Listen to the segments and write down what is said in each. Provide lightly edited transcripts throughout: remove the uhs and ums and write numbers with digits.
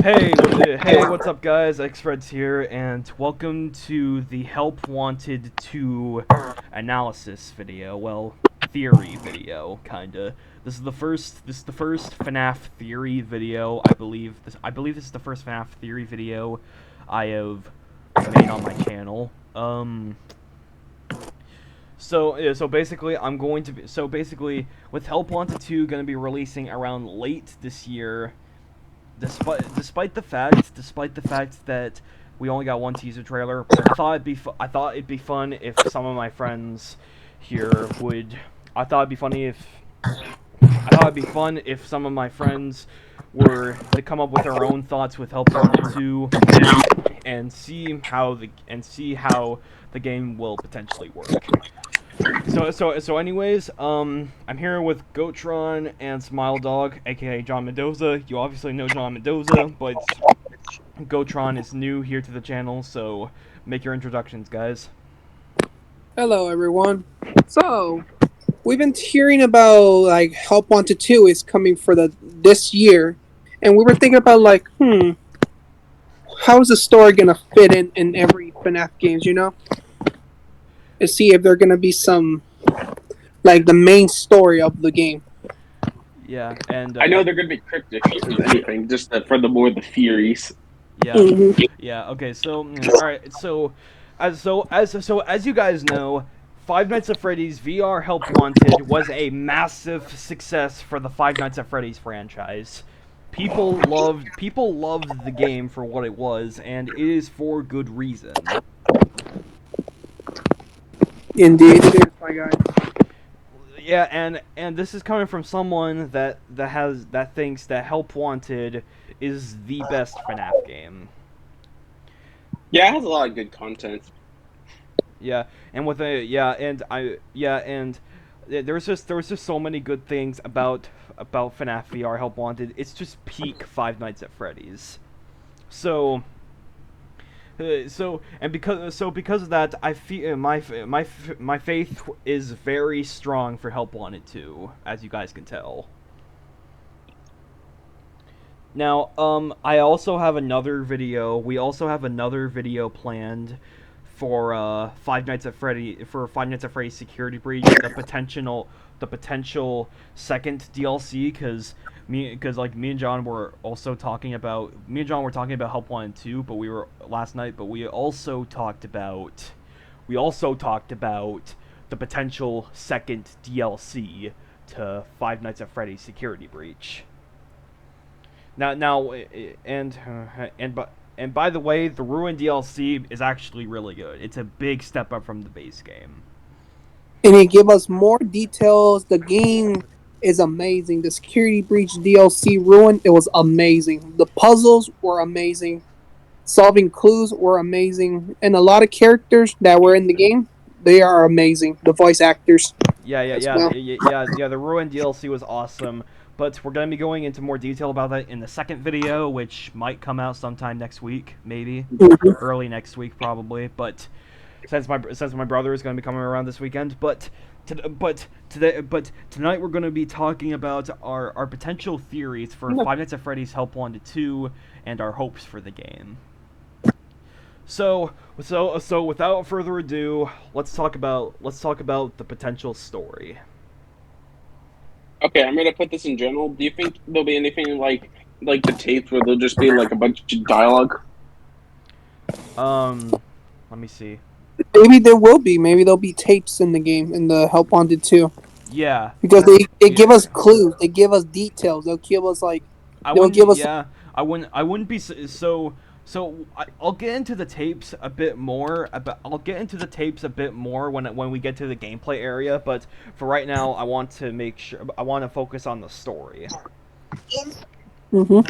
Hey, what's up, guys? Friendz here, and welcome to the Help Wanted 2 analysis video. Well, theory video, kinda. This is the first FNAF theory video. I believe this is the first FNAF theory video I have made on my channel. So basically, with Help Wanted 2 gonna be releasing around late this year. Despite the fact that we only got one teaser trailer, I thought it'd be fun if some of my friends here would. I thought it'd be funny if I thought it'd be fun if some of my friends were to come up with their own thoughts with Help Wanted 2 and see how the game will potentially work. Anyways, I'm here with Gotron and Smile Dog, aka John Mendoza. You obviously know John Mendoza, but Gotron is new here to the channel, so make your introductions, guys. Hello, everyone. So, we've been hearing about like Help Wanted 2 is coming for this year, and we were thinking about how is the story gonna fit in every FNAF games, to see if they're gonna be some like the main story of the game. Yeah, and I know they're going to be cryptic as anything, just for the theories. yeah, Mm-hmm. yeah. Okay, so all right, as you guys know, Five Nights at Freddy's VR Help Wanted was a massive success for the Five Nights at Freddy's franchise. People loved the game for what it was, and it is for good reason. Indeed, it is, my guy. Yeah, and this is coming from someone that thinks that Help Wanted is the best FNAF game. Yeah, it has a lot of good content. Yeah, and with a there was just so many good things about FNAF VR Help Wanted. It's just peak Five Nights at Freddy's. So because of that, I feel my faith is very strong for Help Wanted 2, as you guys can tell. Now, I also have another video. We also have another video planned for Five Nights at Freddy's Security Breach, the potential second DLC, because me and John were talking about Help Wanted 2, but we also talked about the potential second DLC to Five Nights at Freddy's Security Breach. Now, and by the way, the Ruin DLC is actually really good. It's a big step up from the base game. And it give us more details. The game is amazing. The Security Breach DLC Ruin, it was amazing. The puzzles were amazing. Solving clues were amazing, and a lot of characters that were in the game, they are amazing. The voice actors. The Ruin DLC was awesome, but we're gonna be going into more detail about that in the second video, which might come out sometime next week, maybe early next week, probably. But since my brother is gonna be coming around this weekend, but tonight we're gonna be talking about our potential theories for Five Nights at Freddy's Help Wanted 2 and our hopes for the game. So without further ado, let's talk about the potential story. Okay, I'm going to put this in general. Do you think there'll be anything like the tapes where there'll just be like a bunch of dialogue? Let me see. Maybe there will be. Maybe there'll be tapes in the game in the Help Wanted 2. Yeah, Because they give us clues. They give us details. They'll give us I wouldn't be so. I'll get into the tapes a bit more. When we get to the gameplay area. But for right now, I want to focus on the story. Mm-hmm.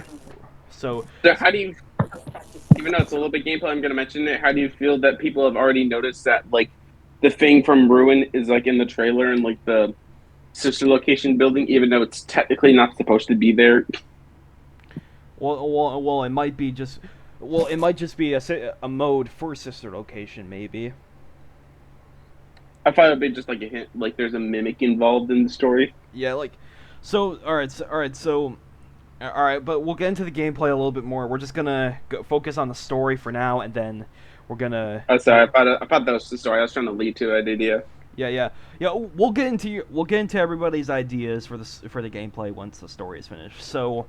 So So how do you, even though it's a little bit gameplay, I'm going to mention it. How do you feel that people have already noticed that like the thing from Ruin is like in the trailer and like the sister location building, even though it's technically not supposed to be there? it might be just. Well, it might just be a mode for sister location, maybe. I thought it'd be just like a hint, like there's a mimic involved in the story. Yeah, like, so all right, All right, but we'll get into the gameplay a little bit more. We're just gonna focus on the story for now, and then we're gonna. Oh, sorry. I thought that was the story. I was trying to lead to it, idea. Yeah. We'll get into everybody's ideas for the gameplay once the story is finished. So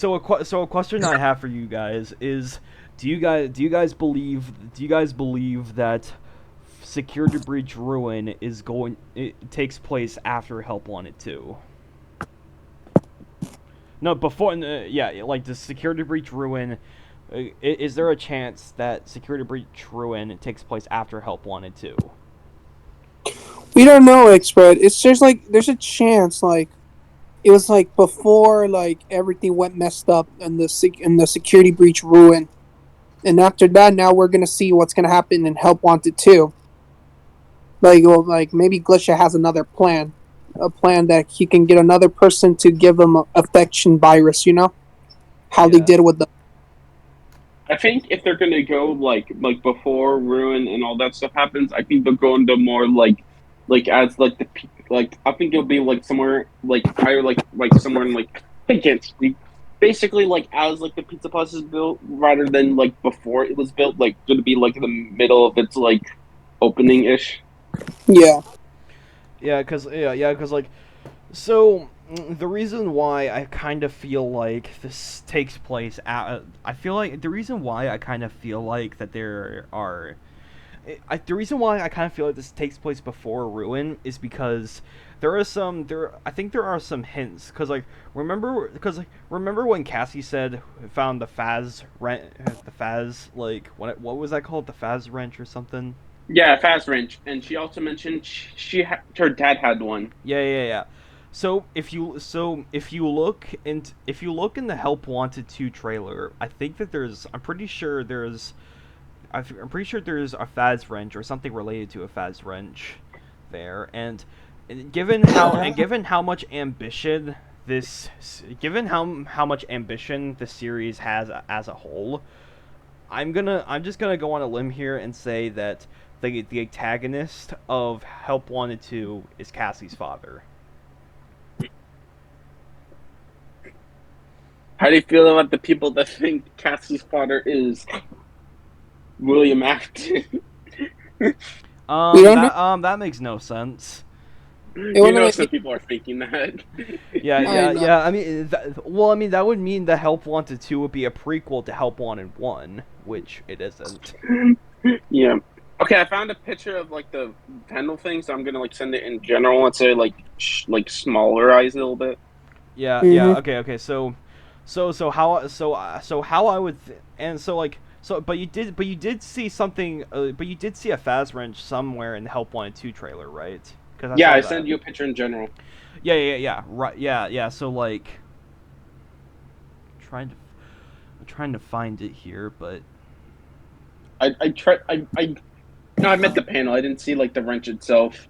a question I have for you guys is: do you guys believe that Security Breach Ruin it takes place after Help Wanted 2? No, before. Yeah, like the Security Breach Ruin. Is there a chance that Security Breach Ruin takes place after Help Wanted 2? We don't know, expert. It's just like there's a chance. Like it was like before, like everything went messed up and the security breach ruined. And after that, now we're gonna see what's gonna happen in Help Wanted 2. Like maybe Glitcha has another plan, a plan that he can get another person to give him affection virus. You know how they did with the. I think if they're gonna go like before Ruin and all that stuff happens, I think they'll go into more like as like the like I think it'll be like somewhere like higher like somewhere in like I can't speak. Basically, like as like the Pizza Plus is built, rather than like before it was built, like gonna be like in the middle of its like opening ish. Yeah. Cause like, so the reason why I kind of feel like this takes place I feel like the reason why I kind of feel like that there are, the reason why I kind of feel like this takes place before Ruin is because I think there are some hints remember when Cassie said found the Faz like what was that called, the Faz wrench or something? Yeah, fast wrench, and she also mentioned her dad had one. Yeah. So if you look in the Help Wanted 2 trailer, I think that I'm pretty sure there's a Faz wrench or something related to a Faz wrench there, and given how much ambition how much ambition the series has as a whole, I'm just gonna go on a limb here and say that the antagonist of Help Wanted 2 is Cassie's father. How do you feel about the people that think Cassie's father is William Afton? That makes no sense. You know, some people are thinking that. Yeah. I mean, that would mean that Help Wanted 2 would be a prequel to Help Wanted 1, which it isn't. Yeah. Okay, I found a picture of like the panel thing, so I'm gonna like send it in general. Let's say like smallerize a little bit. Yeah. Okay. So how I would and so like so but you did see something but you did see a Faz wrench somewhere in the Help Wanted 2 trailer, right? Because I sent you a picture in general. Yeah. Right. Yeah. So like, I'm trying to find it here, but I tried. No, I meant the panel. I didn't see like the wrench itself.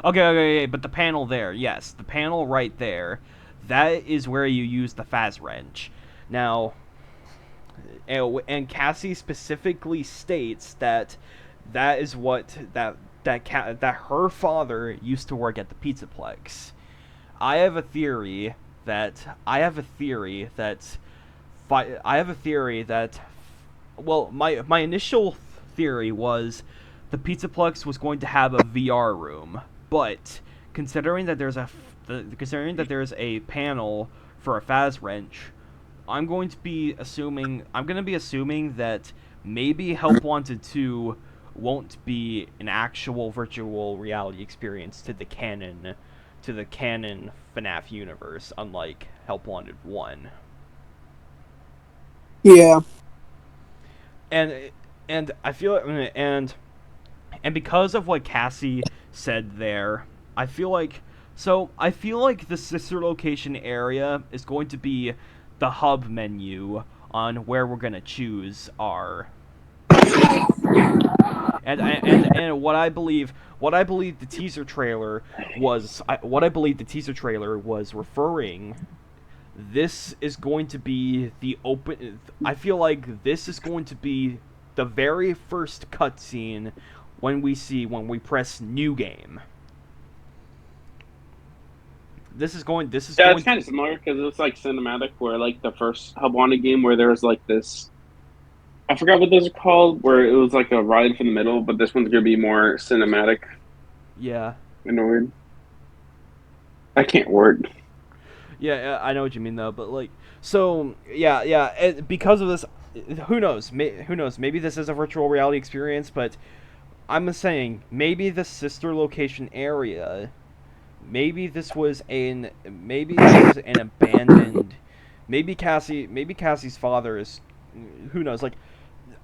Okay, but the panel there, yes, the panel right there, that is where you use the Faz wrench. Now, and Cassie specifically states that is what that her father used to work at the Pizzaplex. I have a theory that well, my initial theory was the Pizzaplex was going to have a VR room, but considering that there's a panel for a Faz wrench, I'm going to be assuming that maybe Help Wanted 2 won't be an actual virtual reality experience to the canon FNAF universe, unlike Help Wanted 1. Yeah. And I feel and because of what Cassie said there, I feel like the sister location area is going to be the hub menu on where we're gonna choose our. And what I believe the teaser trailer was referring. This is going to be the open. I feel like this is going to be the very first cutscene when we press new game. This is Yeah, it's going. kind of similar because it's like cinematic, where like the first Hub Wanted game where there was like this. I forgot what those are called, where it was like a ride from the middle, but this one's gonna be more cinematic Yeah. in a weird. I can't word. Yeah, I know what you mean though, but like, so because of this, who knows? Who knows? Maybe this is a virtual reality experience, but I'm saying maybe the sister location area, maybe this was an abandoned, maybe Cassie's father is, who knows? Like,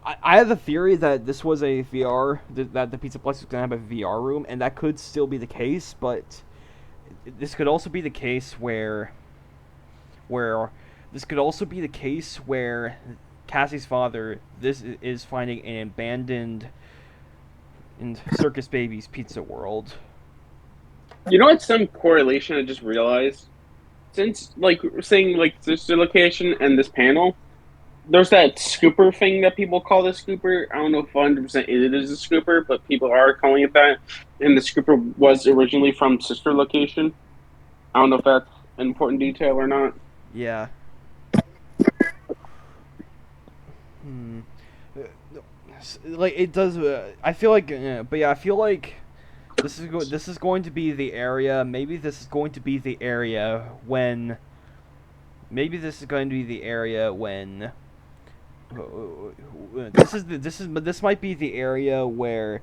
I have the theory that this was a VR, that the Pizza Plex was gonna have a VR room, and that could still be the case, but this could also be the case where this could also be the case where Cassie's father this is finding an abandoned in Circus Baby's Pizza World. You know what? Some correlation I just realized since like saying like this location and this panel. There's that scooper thing that people call the scooper. I don't know if 100% it is a scooper, but people are calling it that. And the scooper was originally from sister location. I don't know if that's an important detail or not. Yeah. Hmm. Like it does. I feel like, but yeah, I feel like this is going to be the area. Maybe this is going to be the area when. Maybe this is going to be the area when. This might be the area where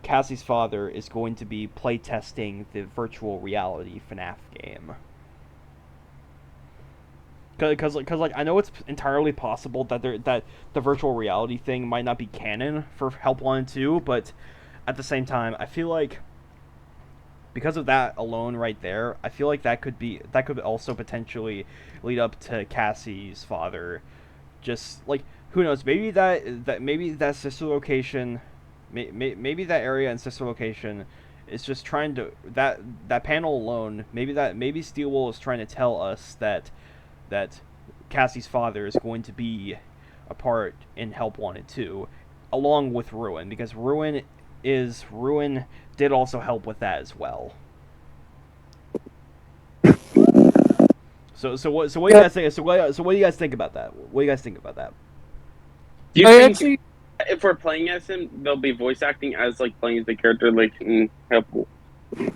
Cassie's father is going to be playtesting the virtual reality FNAF game. Because like I know it's entirely possible that the virtual reality thing might not be canon for Help 1 and 2, but at the same time, I feel like because of that alone right there, I feel like that could also potentially lead up to Cassie's father. Just like, who knows? Maybe that sister location, maybe that area and sister location is just trying to that panel alone. Maybe Steelwool is trying to tell us that Cassie's father is going to be a part in Help 1 and 2, along with Ruin, because Ruin did also help with that as well. So what do you guys think? So what do you guys think about that? What do you guys think about that? Do you I think actually, if we're playing as him, they'll be voice acting as like playing as the character, like in Help,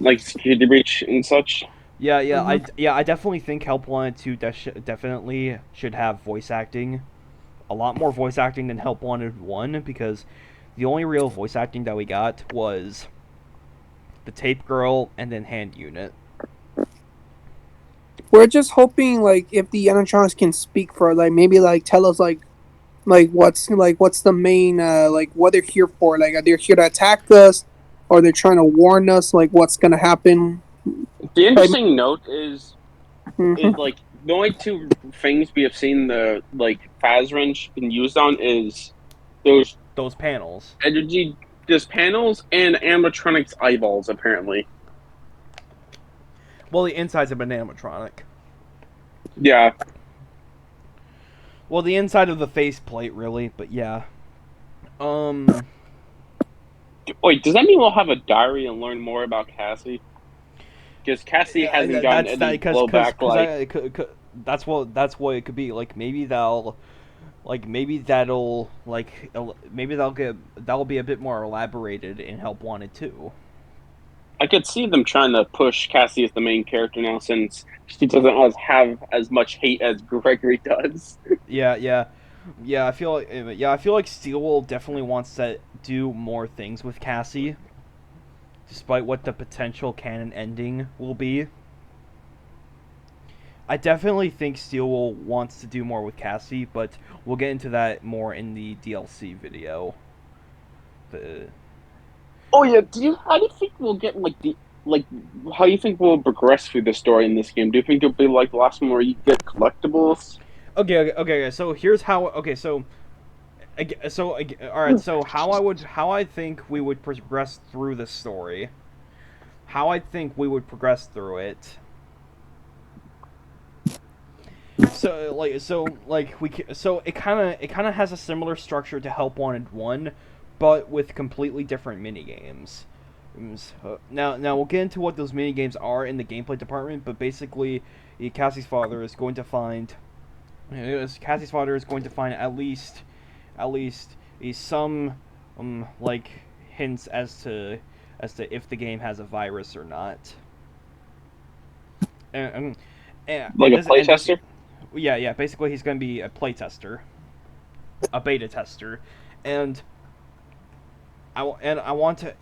like Security Breach and such? I definitely think Help 1 and 2 definitely should have voice acting. A lot more voice acting than Help 1 and 1, because the only real voice acting that we got was the Tape Girl and then Hand Unit. we're just hoping like if the animatronics can speak for like maybe like tell us like what's the main like what they're here for, like are they here to attack us or they're trying to warn us like what's gonna happen. The Like, interesting note is mhm. like the only two things we have seen the like Faz wrench been used on is those Those panels. energy just panels and animatronics eyeballs apparently. Well, the inside's of an animatronic. Yeah. Well, the inside of the faceplate, really, but yeah. Um, Wait, does that mean we'll have a diary and learn more about Cassie? Because Cassie hasn't gotten that's that any because blowback like that's what it could be. Like maybe that'll that'll be a bit more elaborated in Help 1 and 2. I could see them trying to push Cassie as the main character now since she doesn't have as much hate as Gregory does. Yeah. I feel like Steelwool definitely wants to do more things with Cassie, despite what the potential canon ending will be. I definitely think Steelwool wants to do more with Cassie, but we'll get into that more in the DLC video. The Oh yeah, how do you think we'll get like how do you think we'll progress through the story in this game? Do you think it'll be like the last one where you get collectibles? Okay. So here's how. Okay, so all right. So how I think we would progress through the story. How I think we would progress through it. So it kind of has a similar structure to Help 1 and 1, but with completely different mini games. Now we'll get into what those mini games are in the gameplay department, but basically, Cassie's father is going to find. Cassie's father is going to find at least some like hints as to if the game has a virus or not. Like a playtester? Yeah. Basically, he's going to be a playtester, a beta tester, and I kind of want to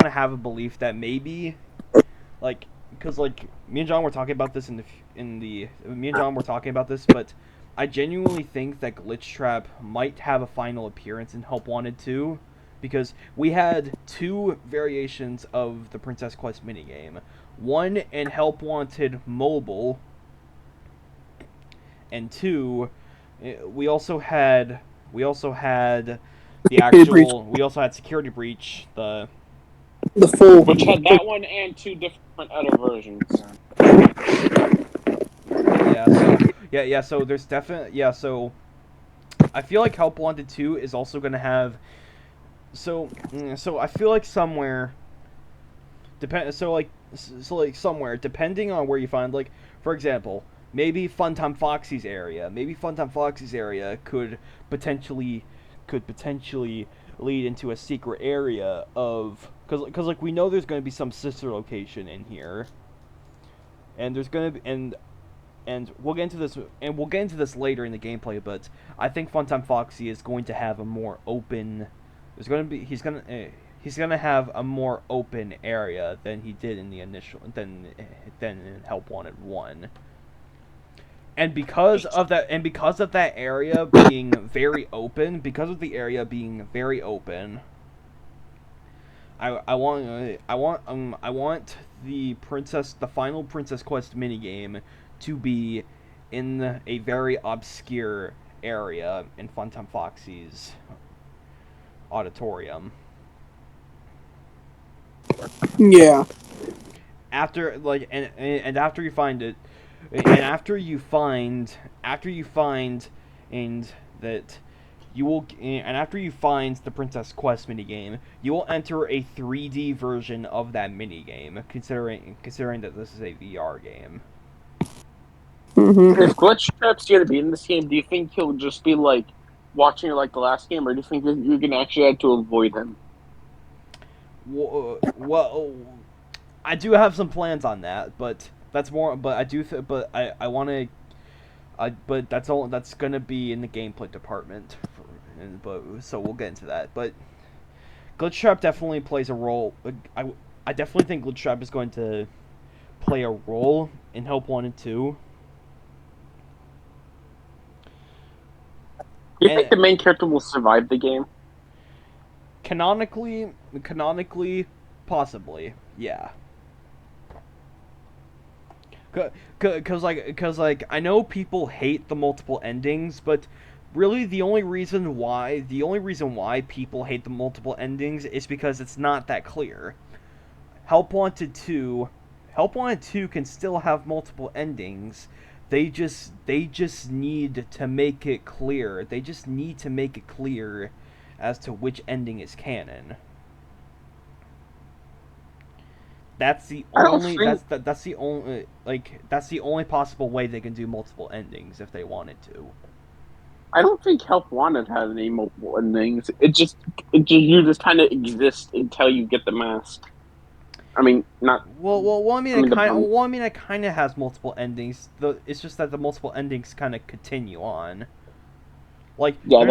have a belief that maybe, like, because like me and John were talking about this but I genuinely think that Glitchtrap might have a final appearance in Help Wanted 2, because we had 2 variations of the Princess Quest minigame. One in Help Wanted Mobile, and 2, we also had the actual. We also had Security Breach, the full. Which had that one and 2 different other versions. yeah. So there's definitely So I feel like Help Wanted 2 is also gonna have. So I feel like somewhere. Somewhere, depending on where you find, like, for example, maybe Funtime Foxy's area. Maybe Funtime Foxy's area could potentially lead into a secret area of, because like we know there's going to be some sister location in here, and there's going to be and we'll get into this later in the gameplay, but I think Funtime Foxy is going to have a more open. He's gonna have a more open area than he did in the initial than in Help Wanted 1. And because of that area being very open, I want the final Princess Quest minigame to be in a very obscure area in Funtime Foxy's auditorium. Yeah. After after you find it, and after you find and that you will and after you find the Princess Quest minigame, you will enter a 3D version of that minigame, considering that this is a VR game. Mm-hmm. If Glitchtrap's going to be in this game, do you think he'll just be like watching it like the last game, or do you think you're going to actually have to avoid him? Well, I do have some plans on that, but that's more. But I do. But I want to. But that's all. That's gonna be in the gameplay department. So we'll get into that. But Glitchtrap definitely plays a role. I definitely think Glitchtrap is going to play a role in Help Wanted 2. Do you think the main character will survive the game? Canonically, possibly, yeah. Cause like I know people hate the multiple endings, but really the only reason why people hate the multiple endings is because it's not that clear. Help Wanted 2 can still have multiple endings. They just need to make it clear. They just need to make it clear as to which ending is canon. That's the only that's the only possible way they can do multiple endings if they wanted to. I don't think Help Wanted has any multiple endings. You just kind of exist until you get the mask. I mean, not. I mean, it kind of has multiple endings. It's just that the multiple endings kind of continue on. Like, yeah,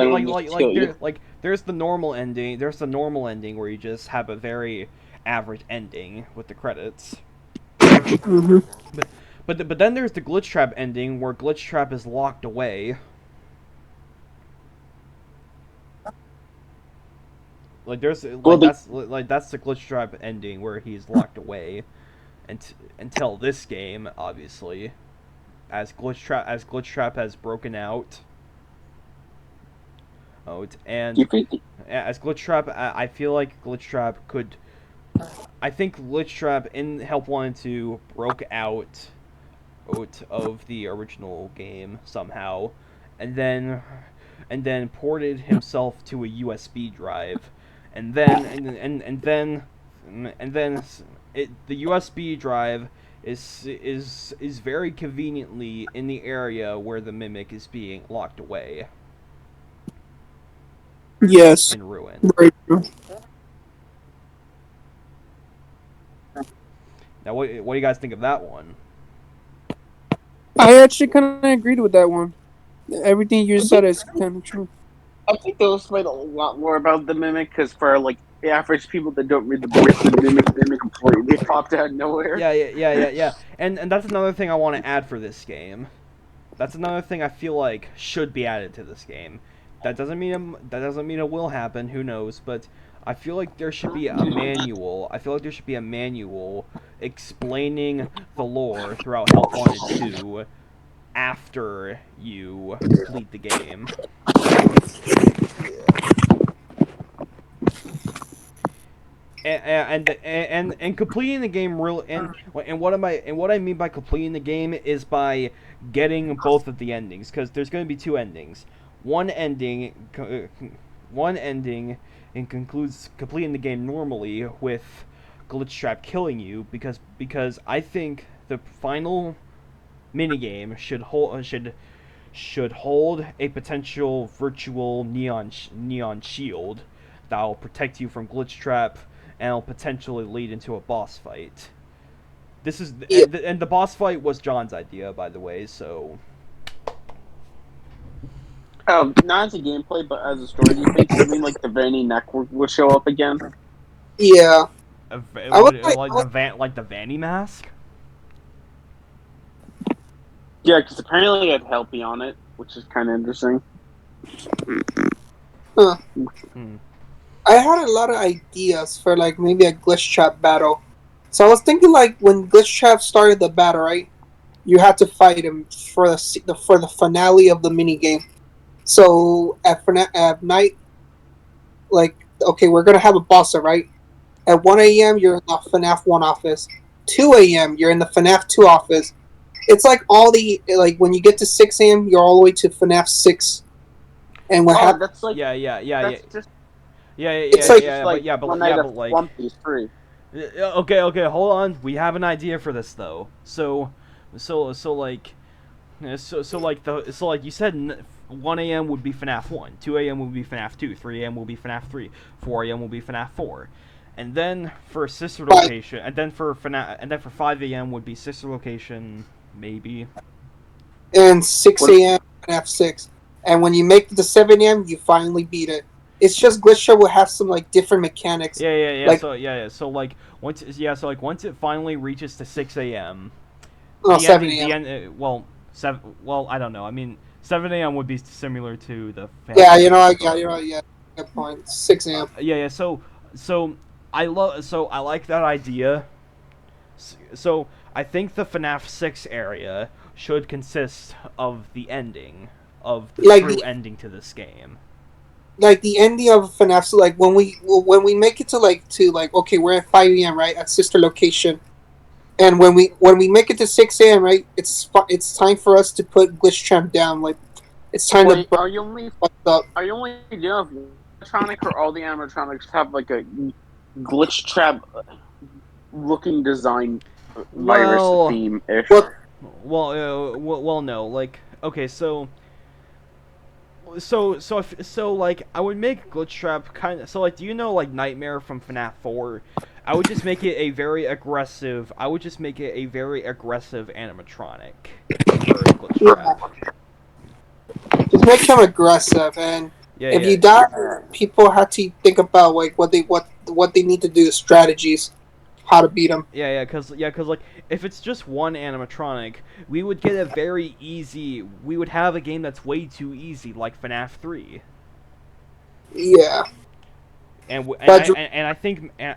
there's the normal ending. There's the normal ending where you just have a very average ending with the credits. Mm-hmm. But then there's the Glitchtrap ending where Glitchtrap is locked away. Like that's the Glitchtrap ending where he's locked away, until this game, obviously, as Glitchtrap has broken out. And as Glitchtrap, I feel like Glitchtrap could. I think Glitchtrap in Help Wanted 2 broke out of the original game somehow, and then ported himself to a USB drive, and then the USB drive is very conveniently in the area where the mimic is being locked away Yes. in Ruin. Very true. Now, what do you guys think of that one? I actually kind of agreed with that one. Everything you said is kind of true. I think they'll explain a lot more about the mimic because for like the average people that don't read the books, the mimic completely popped out of nowhere. Yeah. And that's another thing I want to add for this game. That's another thing I feel like should be added to this game. That doesn't mean it will happen. Who knows? But I feel like there should be a manual. I feel like there should be a manual explaining the lore throughout Help Wanted 2 after you complete the game. And completing the game real and what I mean by completing the game is by getting both of the endings, because there's going to be two endings. One ending and concludes completing the game normally with Glitch Trap killing you, because I think the final minigame should hold a potential virtual neon shield that will protect you from Glitch Trap and will potentially lead into a boss fight. This is and the boss fight was John's idea, by the way. So Not as a gameplay, but as a story. Do you think something like the Vanny neck will show up again? Yeah. Like the Vanny mask. Yeah, because apparently it had Helpy on it, which is kind of interesting. Huh. I had a lot of ideas for like maybe a Glitch Trap battle. So I was thinking like when Glitch Trap started the battle, right? You had to fight him for the finale of the mini game. So at night, like okay, we're gonna have a boss fight, right? At 1 a.m. you're in the FNAF 1 office. 2 a.m. you're in the FNAF 2 office. It's like all the like when you get to 6 a.m. you're all the way to FNAF 6. And what happens? That's like It's one night of One Piece 3. Okay, hold on. We have an idea for this though. So like you said, 1 a.m. would be FNAF 1, 2 a.m. would be FNAF 2, 3 a.m. will be FNAF 3, 4 a.m. will be FNAF 4. And then for sister location, and then for 5 a.m. would be sister location, maybe. And 6 a.m. FNAF 6. And when you make it to 7 a.m., you finally beat it. It's just Glitch Trap will have some like different mechanics. Yeah. Like, So once it finally reaches to 6 a.m. Oh, 7 a.m. Well, I don't know. I mean, 7 a.m. would be similar to the. Yeah, yeah. Good point. 6 a.m. So I like that idea. So I think the FNAF 6 area should consist of the ending of the true ending to this game. Like the ending of FNAF, so like when we make it to okay, we're at 5 a.m. right at sister location, and when we make it to 6 a.m. right, it's time for us to put Glitch Trap down. Like it's time to. Are you only doing animatronic, or all the animatronics have like a Glitch Trap looking design virus theme ish? Well, no. Like, okay, so like I would make Glitch Trap kind of like, do you know like Nightmare from FNAF 4? I would just make it a very aggressive. Just make it a very aggressive animatronic for Glitch Trap. Just make him aggressive, and if you die, people have to think about like what they need to do, strategies, how to beat them. Cause like if it's just one animatronic, we would get a very easy. We would have a game that's way too easy, like FNAF 3. Yeah. And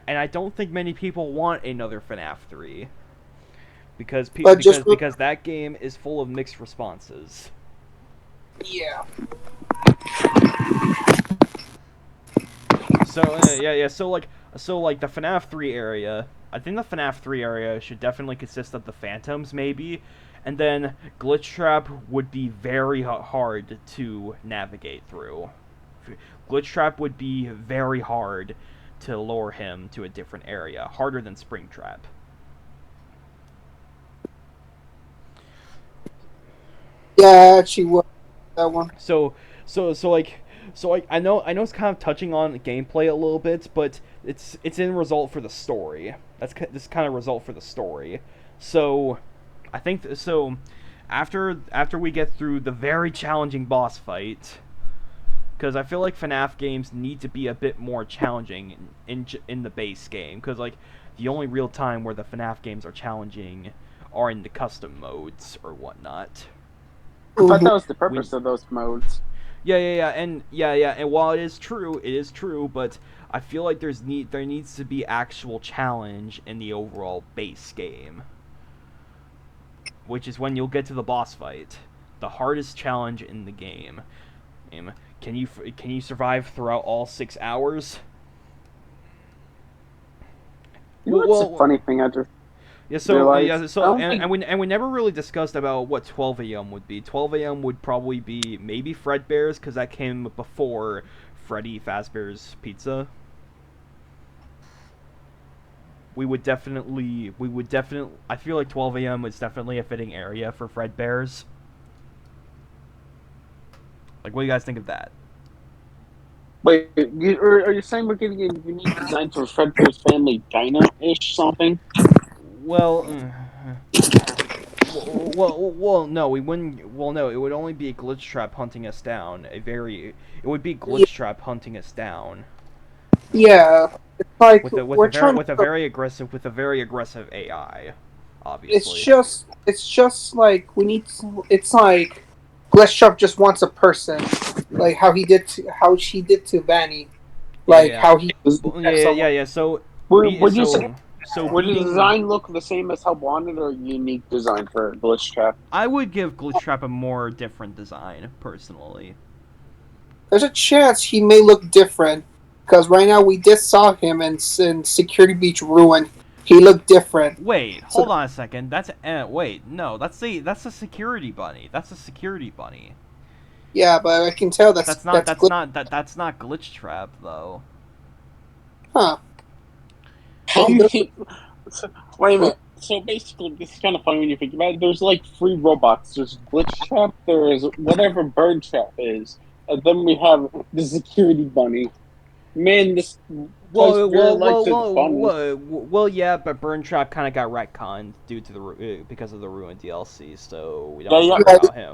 I don't think many people want another FNAF 3 because that game is full of mixed responses. Yeah. So like the FNAF 3 area, I think the FNAF 3 area should definitely consist of the Phantoms maybe, and then Glitch Trap would be very hard to navigate through. Glitch Trap would be very hard to lure him to a different area, harder than Springtrap. Yeah, actually, was that one. So I know it's kind of touching on gameplay a little bit, but it's in result for the story. This kind of result for the story. So I think so. After we get through the very challenging boss fight, because I feel like FNAF games need to be a bit more challenging in the base game, because like the only real time where the FNAF games are challenging are in the custom modes or whatnot. I thought that was the purpose of those modes. And while it is true, but I feel like there needs to be actual challenge in the overall base game, which is when you'll get to the boss fight, the hardest challenge in the game. Can you survive throughout all 6 hours? You know what's a funny thing I just and we never really discussed about what 12 a.m. would be. 12 a.m. would probably be maybe Fredbear's, because that came before Freddy Fazbear's Pizza. We would definitely. I feel like 12 a.m. is definitely a fitting area for Fredbear's. Like, what do you guys think of that? Wait, are you saying we're getting a unique design for Fredbear's Family Diner-ish something? Well, no, we wouldn't. Well, no, it would only be a glitch trap hunting us down. It would be glitch trap hunting us down. Yeah, it's like with a very aggressive AI, obviously. It's just like we need. It's like Glitchtrap just wants a person, like how she did to Vanny, like how he. Yeah. So would the design look the same as Help Wanted, or a unique design for Glitch Trap? I would give Glitch Trap a more different design, personally. There's a chance he may look different, because right now we just saw him in Security Breach Ruin. He looked different. Wait, hold on a second. That's a security bunny. That's a security bunny. Yeah, but I can tell that's not Glitch Trap though. Huh. Wait a minute. So basically, this is kind of funny when you think about it. There's like 3 robots. There's Glitch Trap, there's whatever Bird Trap is, and then we have the security bunny. Man, this yeah, but Burn Trap kind of got retconned because of the Ruin DLC, so we don't talk about him.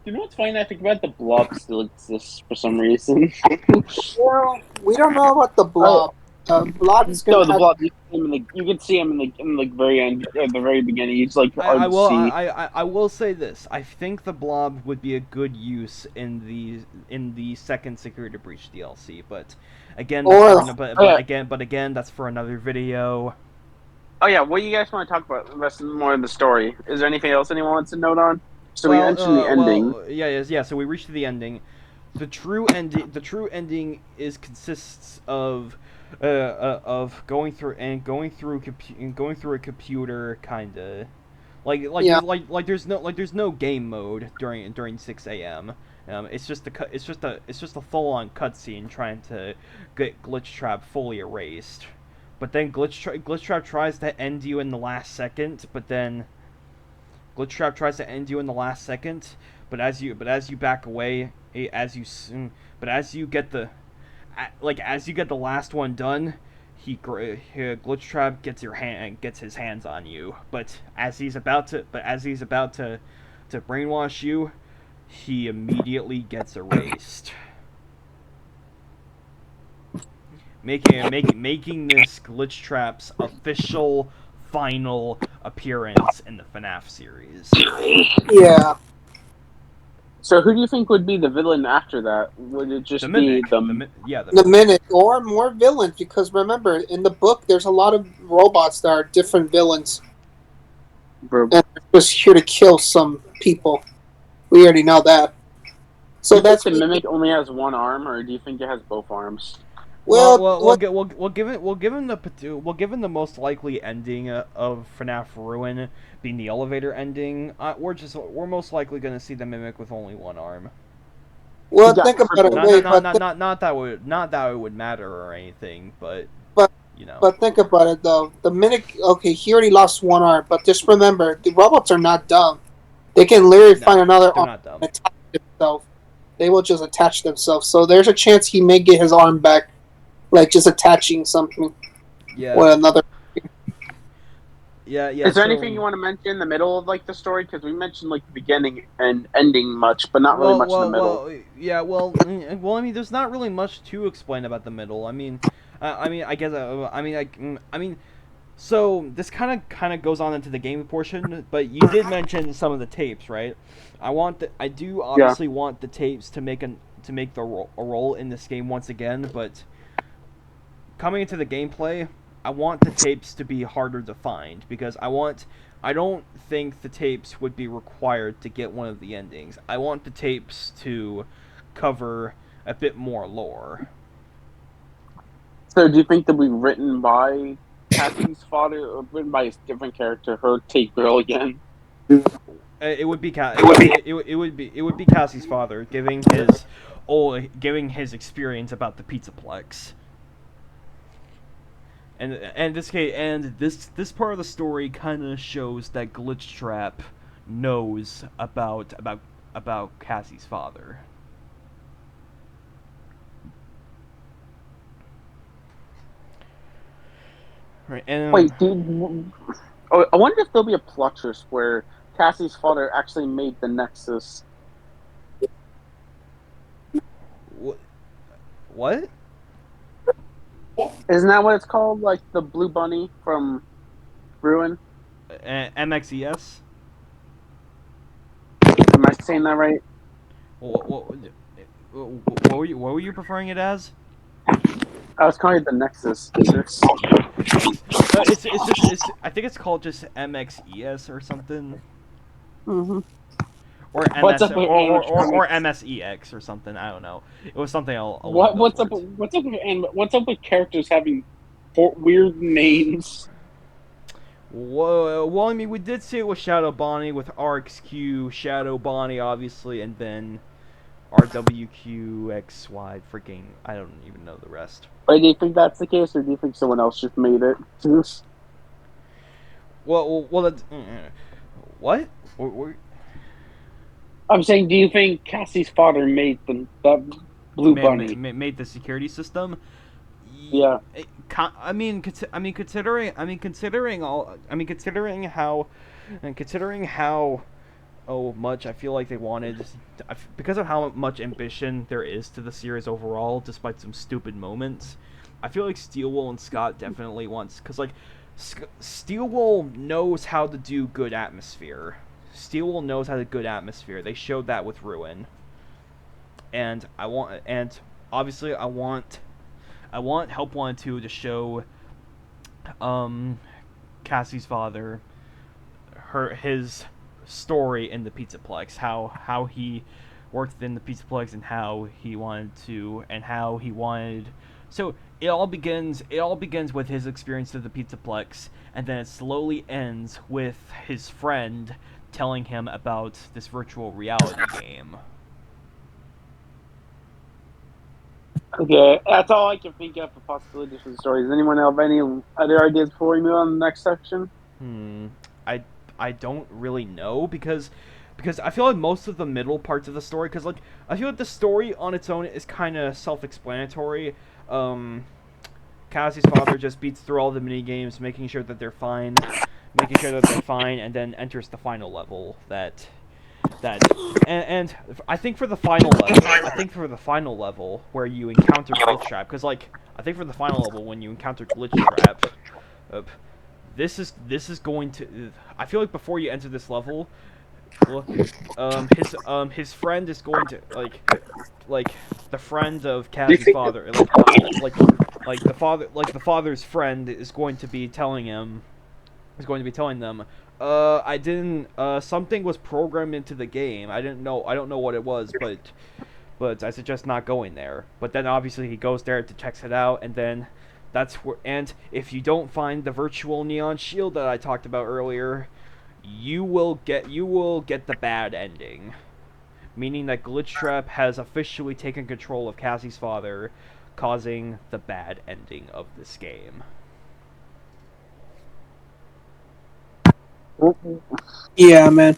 You know what's funny? I think about the Blob still exists for some reason. Well, we don't know about the Blob. Blob is gonna. No, the Blob. You can see him in the very end, at the very beginning. He's like I will say this. I think the Blob would be a good use in the second Security Breach DLC, but again, that's for another video. Oh yeah, what do you guys want to talk about? The rest more of the story. Is there anything else anyone wants to note on? So we mentioned the ending. So we reached the ending. The true ending consists of going through a computer, kinda there's no game mode during 6 a.m. It's just a full on cutscene trying to get Glitch Trap fully erased. But then Glitch Trap tries to end you in the last second. But as you back away, as you get the last one done, Glitch Trap gets his hands on you. But as he's about to brainwash you, he immediately gets erased, making this Glitch Trap's official final appearance in the FNAF series. Yeah. So who do you think would be the villain after that? Would it just be the Mimic, or more villains? Because remember, in the book, there's a lot of robots that are different villains. And they're just here to kill some people. We already know that. So that's the Mimic only has one arm, or do you think it has both arms? Given the most likely ending of FNAF Ruin being the elevator ending, we're most likely going to see the Mimic with only one arm. Well, got think about it. crippled. Wait, but not that it would matter or anything, but but you know. but think about it though. The minute he already lost one arm, but just remember the robots are not dumb. They can literally No, find another they're arm not dumb. and attach themselves. They will just attach themselves. So there's a chance he may get his arm back, like just attaching something Yeah. with another. Yeah. Is there So, anything you want to mention in the middle of like the story? Because we mentioned like the beginning and ending much, but not really much in the middle. yeah, well. I mean, there's not really much to explain about the middle. I guess, I mean, so this kind of goes on into the game portion, but you did mention some of the tapes, right? I do Yeah. obviously want the tapes to make a role in this game once again, but coming into the gameplay, I want the tapes to be harder to find because I don't think the tapes would be required to get one of the endings. I want the tapes to cover a bit more lore. So do you think they'll be written by Kathy's father or written by a different character, her Tate Girl again? It would be it would be Cassie's father giving his experience about the Pizzaplex. This part of the story kind of shows that Glitchtrap knows about Cassie's father. Right, and Wait, I wonder if there'll be a plot twist where Cassie's father actually made the Nexus. what? Isn't that what it's called? Like the Blue Bunny from Ruin? MXES? Am I saying that right? What were you preferring it as? I was calling it the Nexus. I think it's called just MXES or something. Mm-hmm. Or What's up with or MSEX or something. I don't know. It was something along What's those up? words. What's up with characters having weird names? Well, I mean, we did see it with Shadow Bonnie with RXQ, Shadow Bonnie, obviously, and then RWQXY. Freaking, I don't even know the rest. Wait, do you think that's the case, or do you think someone else just made it? That's, what? I'm saying, do you think Cassie's father made that Blue Bunny? Made the security system. Yeah. Considering how much I feel like they wanted, because of how much ambition there is to the series overall, despite some stupid moments. I feel like Steelwool and Scott definitely wants, because like Steelwool knows how to do good atmosphere. Steelwool knows how to good atmosphere. They showed that with Ruin, and obviously I want Help Wanted 2 to show Cassie's father his story in the Pizzaplex, how he worked in the Pizzaplex and how he wanted. So it all begins with his experience of the Pizzaplex, and then it slowly ends with his friend telling him about this virtual reality game. Okay, that's all I can think of for possibilities for the story. Does anyone have any other ideas before we move on to the next section? I don't really know because I feel like most of the middle parts of the story, because like I feel like the story on its own is kind of self-explanatory. Cassie's father just beats through all the mini games, making sure that they're fine, and then enters the final level. And I think for the final level, where you encounter Glitchtrap, because like I think for the final level when you encounter Glitchtrap, this is going to. I feel like before you enter this level, his friend is going to like the friend of Cassie's father, like the father's friend is going to be telling them, I didn't, something was programmed into the game. I don't know what it was, but I suggest not going there. But then obviously he goes there to checks it out, and then that's where, and if you don't find the virtual neon shield that I talked about earlier, you will get the bad ending. meaning that Glitchtrap has officially taken control of Cassie's father, causing the bad ending of this game. Yeah, man.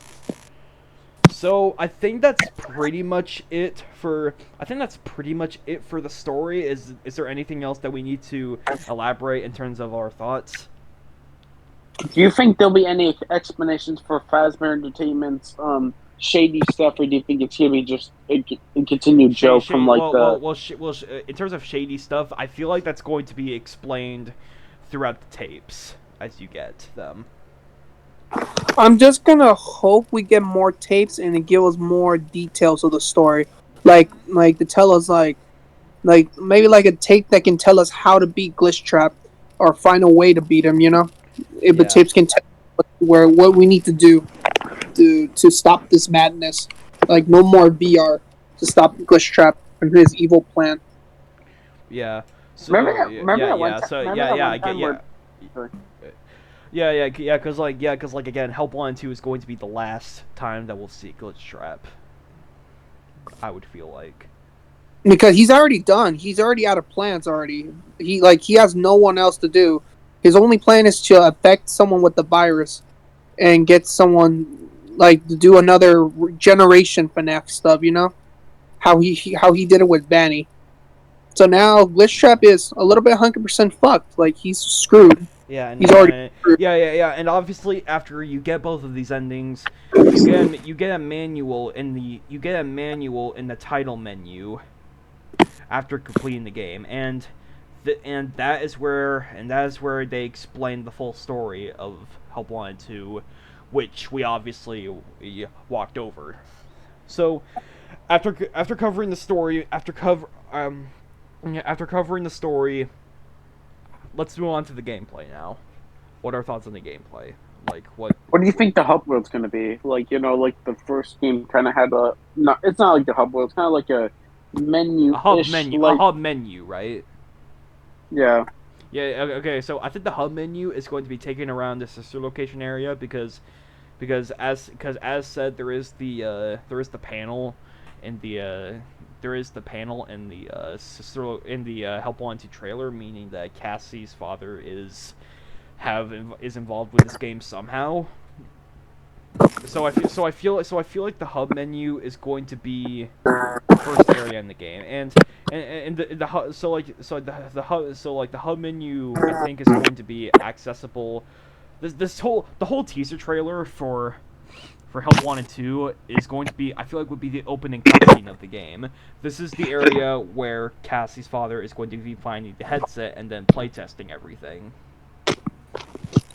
So I think that's pretty much it for. I think that's pretty much it for the story. Is there anything else that we need to elaborate in terms of our thoughts? Do you think there'll be any explanations for Fazbear Entertainment's shady stuff, or do you think it's gonna be just a continued joke from like the? In terms of shady stuff, I feel like that's going to be explained throughout the tapes as you get them. I'm just gonna hope we get more tapes and it give us more details of the story, like to tell us like maybe like a tape that can tell us how to beat Glitchtrap or find a way to beat him. You know, if the Yeah. tapes can tell what we need to do to stop this madness. Like no more VR to stop Glitchtrap and his evil plan. Yeah. So, Remember that one yeah. time? So Remember yeah, that yeah, one I get time yeah. where- Because like again, Help Wanted 2 is going to be the last time that we'll see Glitchtrap. I would feel like. Because he's already done. He's already out of plans already. He has no one else to do. His only plan is to affect someone with the virus and get someone like to do another generation FNAF stuff. You know how he did it with Banny. So now Glitchtrap is a little bit 100% fucked. Like he's screwed. Yeah, and He's already screwed. yeah, and obviously after you get both of these endings, you get a manual in the title menu after completing the game, and that is where they explain the full story of Help Wanted 2, which we obviously walked over. So after covering the story, after covering the story, let's move on to the gameplay now. What are our thoughts on the gameplay? Like what? What do you think the hub world's gonna be? Like, you know, like the first game kind of had a. No, it's not like the hub world. It's kind of like a menu. A hub menu, right? Yeah. Yeah. Okay. So I think the hub menu is going to be taken around the sister location area because as said, there is the panel in the sister in the Help Wanted trailer, meaning that Cassie's father is involved with this game somehow. So I feel like the hub menu is going to be the first area in the game, and the hub the hub menu I think is going to be accessible. The whole teaser trailer for Help Wanted 2 is going to be, I feel like, would be the opening cutscene of the game. This is the area where Cassie's father is going to be finding the headset and then playtesting everything.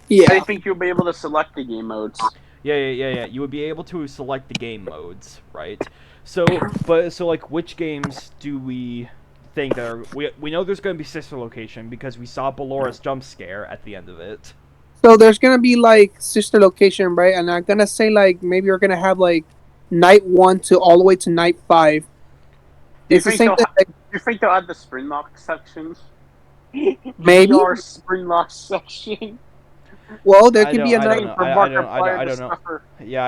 Yeah. I think you'll be able to select the game modes. Yeah. You would be able to select the game modes, right? So like, which games do we think that are... We know there's going to be Sister Location because we saw Balora's jump scare at the end of it. So there's gonna be like sister location, right? And I'm gonna say like maybe we're gonna have like night 1 to all the way to night 5. It's the same thing. Do you think they'll add the spring lock section? Maybe. VR spring lock section. Well, there could be another. I don't know. Yeah,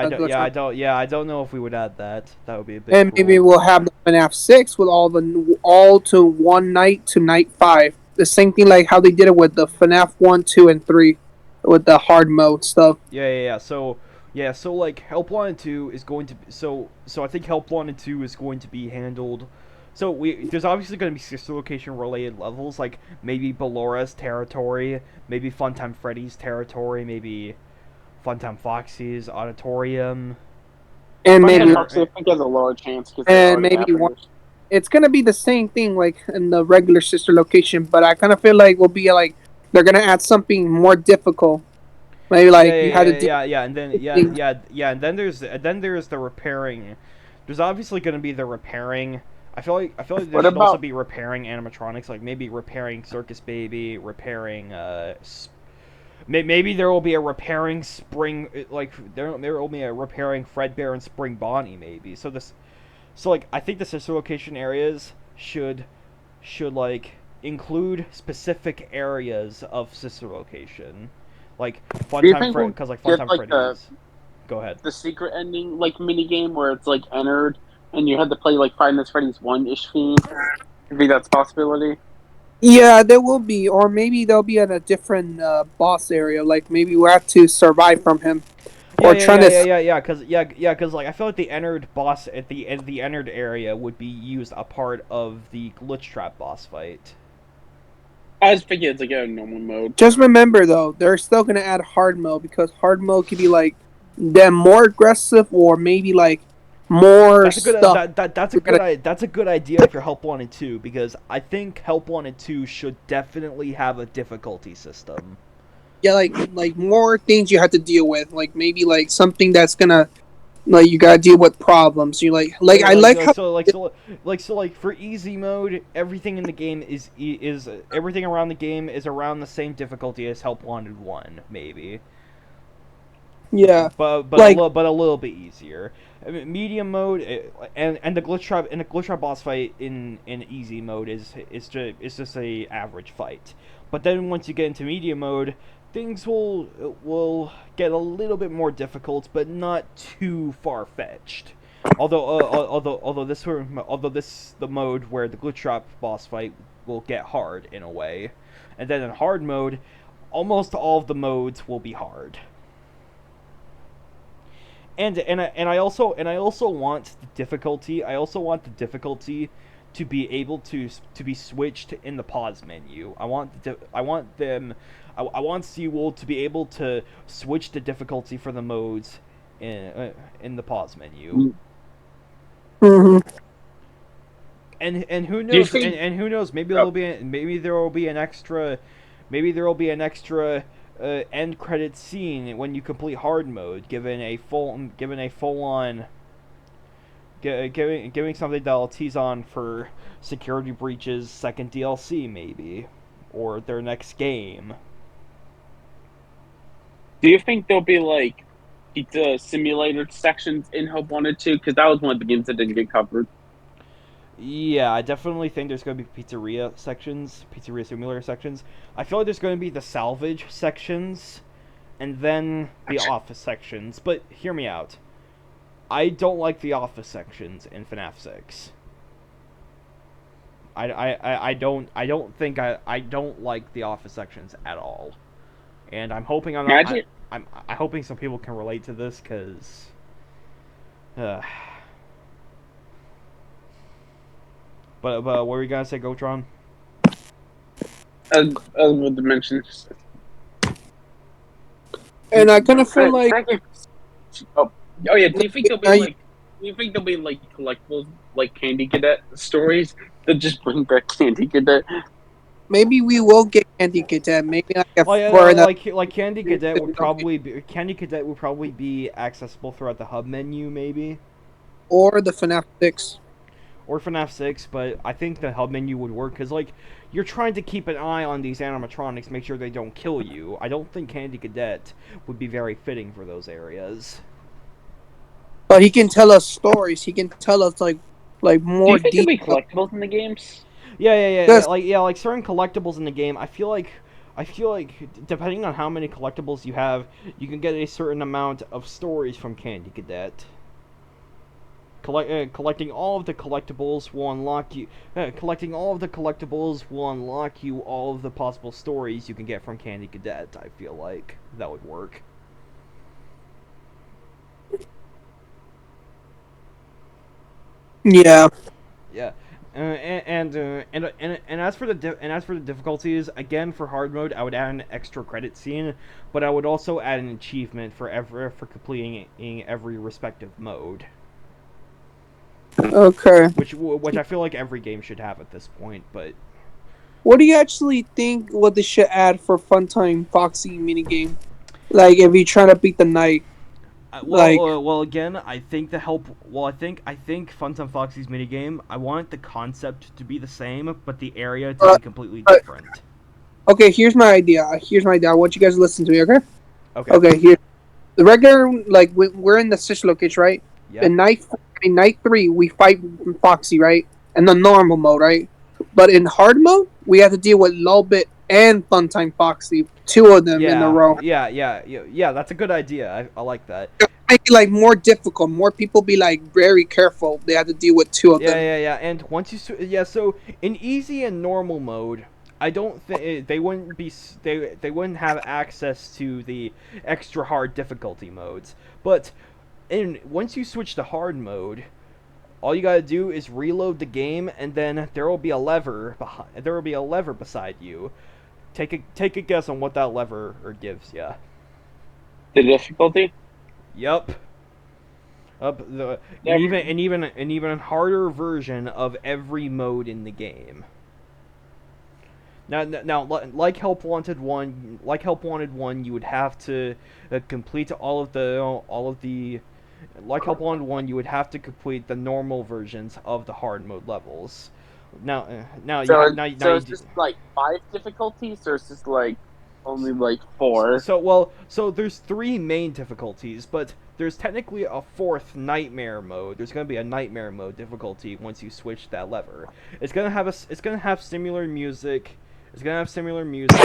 I don't know if we would add that. That would be a bit. And maybe we'll have the FNAF 6 with all to one night to night 5. The same thing like how they did it with the FNAF 1, 2, and 3, with the hard mode stuff. Yeah. So like Help Wanted 2 is going to so I think Help Wanted 2 is going to be handled. So there's obviously going to be sister location related levels, like maybe Balora's territory, maybe Funtime Freddy's territory, maybe Funtime Foxy's auditorium. And maybe Foxy, I think has a lower chance. And maybe one. It's gonna be the same thing like in the regular sister location, but I kind of feel like we'll be like they're gonna add something more difficult. Maybe like you had to do. And then there's the repairing. There's obviously going to be the repairing. I feel like there should also be repairing animatronics, like maybe repairing Circus Baby, repairing maybe there will be a repairing Spring, like there will be a repairing Fredbear and Spring Bonnie maybe. So like I think the sister location areas should like include specific areas of sister location. Like Funtime Freddy, because like Funtime Freddy's. Go ahead. The secret ending like mini game where it's like entered and you had to play like Five Nights at Freddy's 1-ish theme. I think that's a possibility. Yeah, there will be, or maybe they'll be at a different boss area. Like maybe we have to survive from him, Yeah, or yeah, trying yeah, to. yeah, yeah, cause like I feel like the entered boss at the entered area would be used a part of the glitch trap boss fight. I was thinking it's like a normal mode. Just remember though, they're still gonna add hard mode because hard mode could be like them more aggressive or maybe like more That's a good stuff. that's a good idea for Help Wanted 2 because I think Help Wanted 2 should definitely have a difficulty system. Yeah, like more things you have to deal with. Like maybe like something that's gonna like you gotta deal with problems. You like I like how Like for easy mode, everything in the game is everything around the game is around the same difficulty as Help Wanted 1, maybe. yeah But like a little bit easier. I mean, medium mode and the glitch trap boss fight in easy mode is just a average fight. But then once you get into medium mode, things will get a little bit more difficult, but not too far fetched. Although this the mode where the glitch trap boss fight will get hard in a way, and then in hard mode, almost all of the modes will be hard. And I also want the difficulty. I also want the difficulty to be able to be switched in the pause menu. I want Seawool to be able to switch the difficulty for the modes in the pause menu. hmm And who Do you knows? think? And who knows? Maybe there will be an extra end credit scene when you complete hard mode, given a full on giving something that'll tease on for Security Breach's second DLC, maybe, or their next game. Do you think there'll be like pizza simulator sections in Hope Wanted 2? Because that was one of the games that didn't get covered. Yeah, I definitely think there's going to be pizzeria simulator sections. I feel like there's going to be the salvage sections, and then the office sections. But hear me out. I don't like the office sections in FNAF 6. I don't like the office sections at all. And I'm hoping I'm hoping some people can relate to this because but what were you gonna say, Gotron? As with the mentions. and I kind of feel like Oh yeah. Do you think there'll I- be like? Do you think there'll be like collectibles like Candy Cadet stories that just bring back Candy Cadet? maybe we will get Candy Cadet. Maybe like Oh yeah, for the like Candy Cadet would probably be accessible throughout the hub menu, maybe, or the FNAF 6. or FNAF 6. But I think the hub menu would work because like you're trying to keep an eye on these animatronics, make sure they don't kill you. I don't think Candy Cadet would be very fitting for those areas. But he can tell us stories. He can tell us like Do more you think there'll be detail. collectibles in the games? Yes. Like certain collectibles in the game. I feel like depending on how many collectibles you have, you can get a certain amount of stories from Candy Cadet. Collecting all of the collectibles will unlock you. Collecting all of the collectibles will unlock you all of the possible stories you can get from Candy Cadet. I feel like that would work. Yeah. Yeah, and as for the difficulties, again for hard mode, I would add an extra credit scene, but I would also add an achievement for completing every respective mode, Okay. which I feel like every game should have at this point. But What do you actually think? What they should add for Funtime Foxy minigame? Like if you're trying to beat the night. Like- well, again, I think the help. Well, I think Funtime Foxy's minigame. I want the concept to be the same, but the area to be completely different. Okay, here's my idea. I want you guys to listen to me. Okay. Okay. Okay. Here, the regular like we're in the sister location, right? Yeah. In night 3, we fight Foxy, right? In the normal mode, right? But in hard mode, we have to deal with Lolbit and Funtime Foxy, two of them in a row. Yeah. That's a good idea. I like that. make it like more difficult. More people be like very careful. They have to deal with two of Yeah, them. yeah, yeah. And once so in easy and normal mode, I don't think they wouldn't be they wouldn't have access to the extra hard difficulty modes. But in once you switch to hard mode, all you gotta do is reload the game, and then there will be a lever behind. There will be a lever beside you. Take a guess on what that lever gives ya. The difficulty. Yep. Up the Never. an even harder version of every mode in the game. Now, like Help Wanted One, you would have to complete all of the like Help Wanted One, you would have to complete the normal versions of the hard mode levels. Now you So, have now so you it's do, just like 5 difficulties, or it's just like only like 4. so there's three main difficulties, but there's technically a fourth nightmare mode. There's gonna be a nightmare mode difficulty once you switch that lever. It's gonna have similar music. It's gonna have similar music,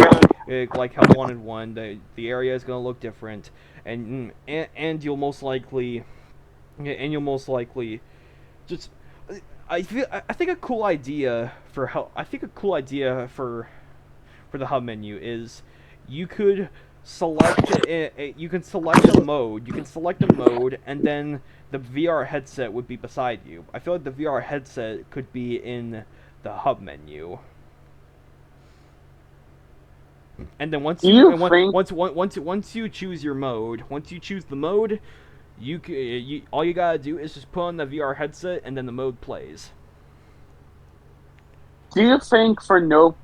like Help Wanted One. The area is gonna look different, and you'll most likely just I think a cool idea for the hub menu is you could you can select a mode. You can select a mode, and then the VR headset would be beside you. I feel like the VR headset could be in the hub menu. And then Do you think? once you choose your mode, once you choose the mode, you all you gotta do is just put on the VR headset, and then the mode plays. Do you think for no?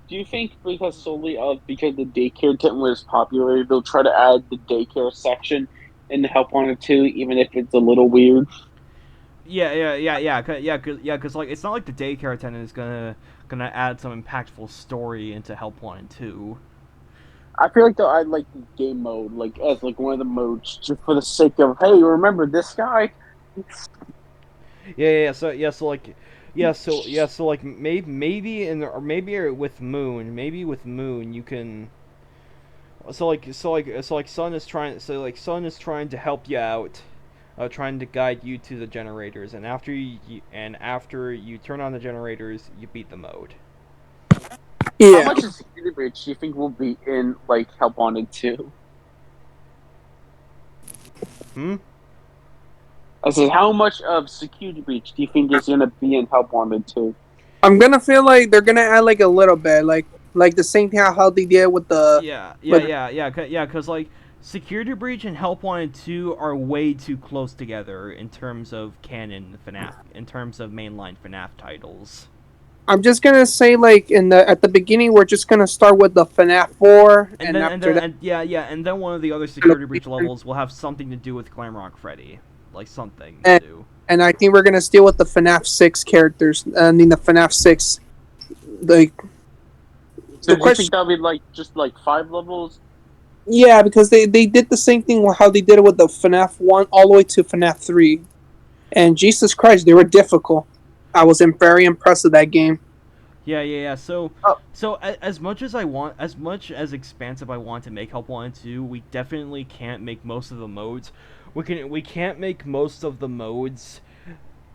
Do you think because solely of because the daycare tent was popular, they'll try to add the daycare section in the Help Wanted 2, even if it's a little weird? Cause like it's not like the daycare attendant is gonna add some impactful story into Help Wanted 2. I feel like they'll add like game mode, like as like one of the modes, just for the sake of hey, remember this guy? So like maybe in or maybe with Moon you can Sun is trying to help you out, trying to guide you to the generators, and after you turn on the generators, you beat the mode. How Yeah. much of Security Breach do you think will be in like Help Wanted 2? Hmm. I said, how much of Security Breach do you think is gonna be in Help Wanted 2? I'm gonna feel like they're gonna add like a little bit, like the same thing how they did with the with Cause like Security Breach and Help Wanted 2 are way too close together in terms of canon FNAF, in terms of mainline FNAF titles. I'm just gonna say like in the at the beginning we're just gonna start with the FNAF 4 And and then after that and then one of the other Security Breach levels will have something to do with Glamrock Freddy, like something to and, do. and I think we're gonna deal with the FNAF 6 characters. I mean the FNAF 6 the So the do you think question that'll be like just like 5 levels? yeah, because they did the same thing with how they did it with the FNAF 1 all the way to FNAF 3. And Jesus Christ, they were difficult. I was very impressed with that game. Oh, As much as much as expansive I want to make Help Wanted 2, we definitely can't make most of the modes. We can't make most of the modes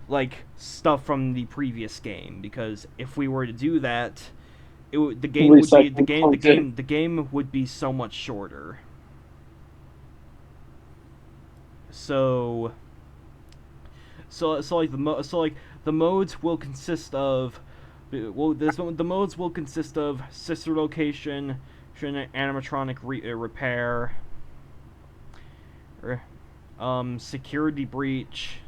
like stuff from the previous game, because if we were to do that, the game would be recycling content. the game would be so much shorter. So the modes will consist of the modes will consist of sister location, animatronic repair, security breach,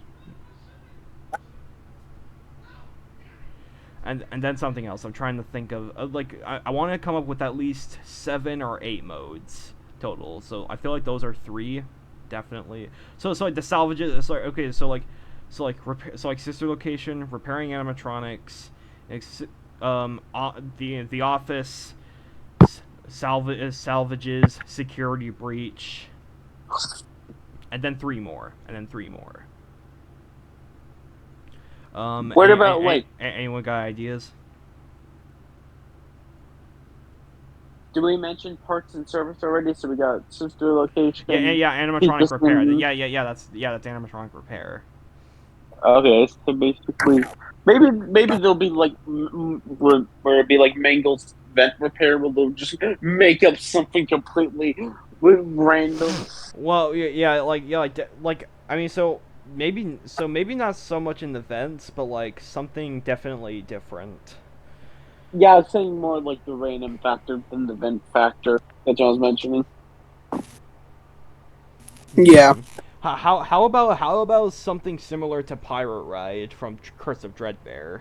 and then something else. I'm trying to think of like I want to come up with at least 7 or 8 modes total. So I feel like those are 3, definitely. So like the salvages. So like sister location, repairing animatronics, the office, salvages, security breach, and then 3 more, What about like anyone got ideas? Do we mention parts and service already? So we got sister location. Yeah, animatronic repair. That's animatronic repair. Okay, so basically, maybe there'll be like where it'd be like Mangle's vent repair, where they'll just make up something completely random. Well, like I mean, maybe not so much in the vents, but like something definitely different. Yeah, I was saying more like the random factor than the vent factor that I was mentioning. Yeah. How about something similar to Pirate Ride from Curse of Dreadbear?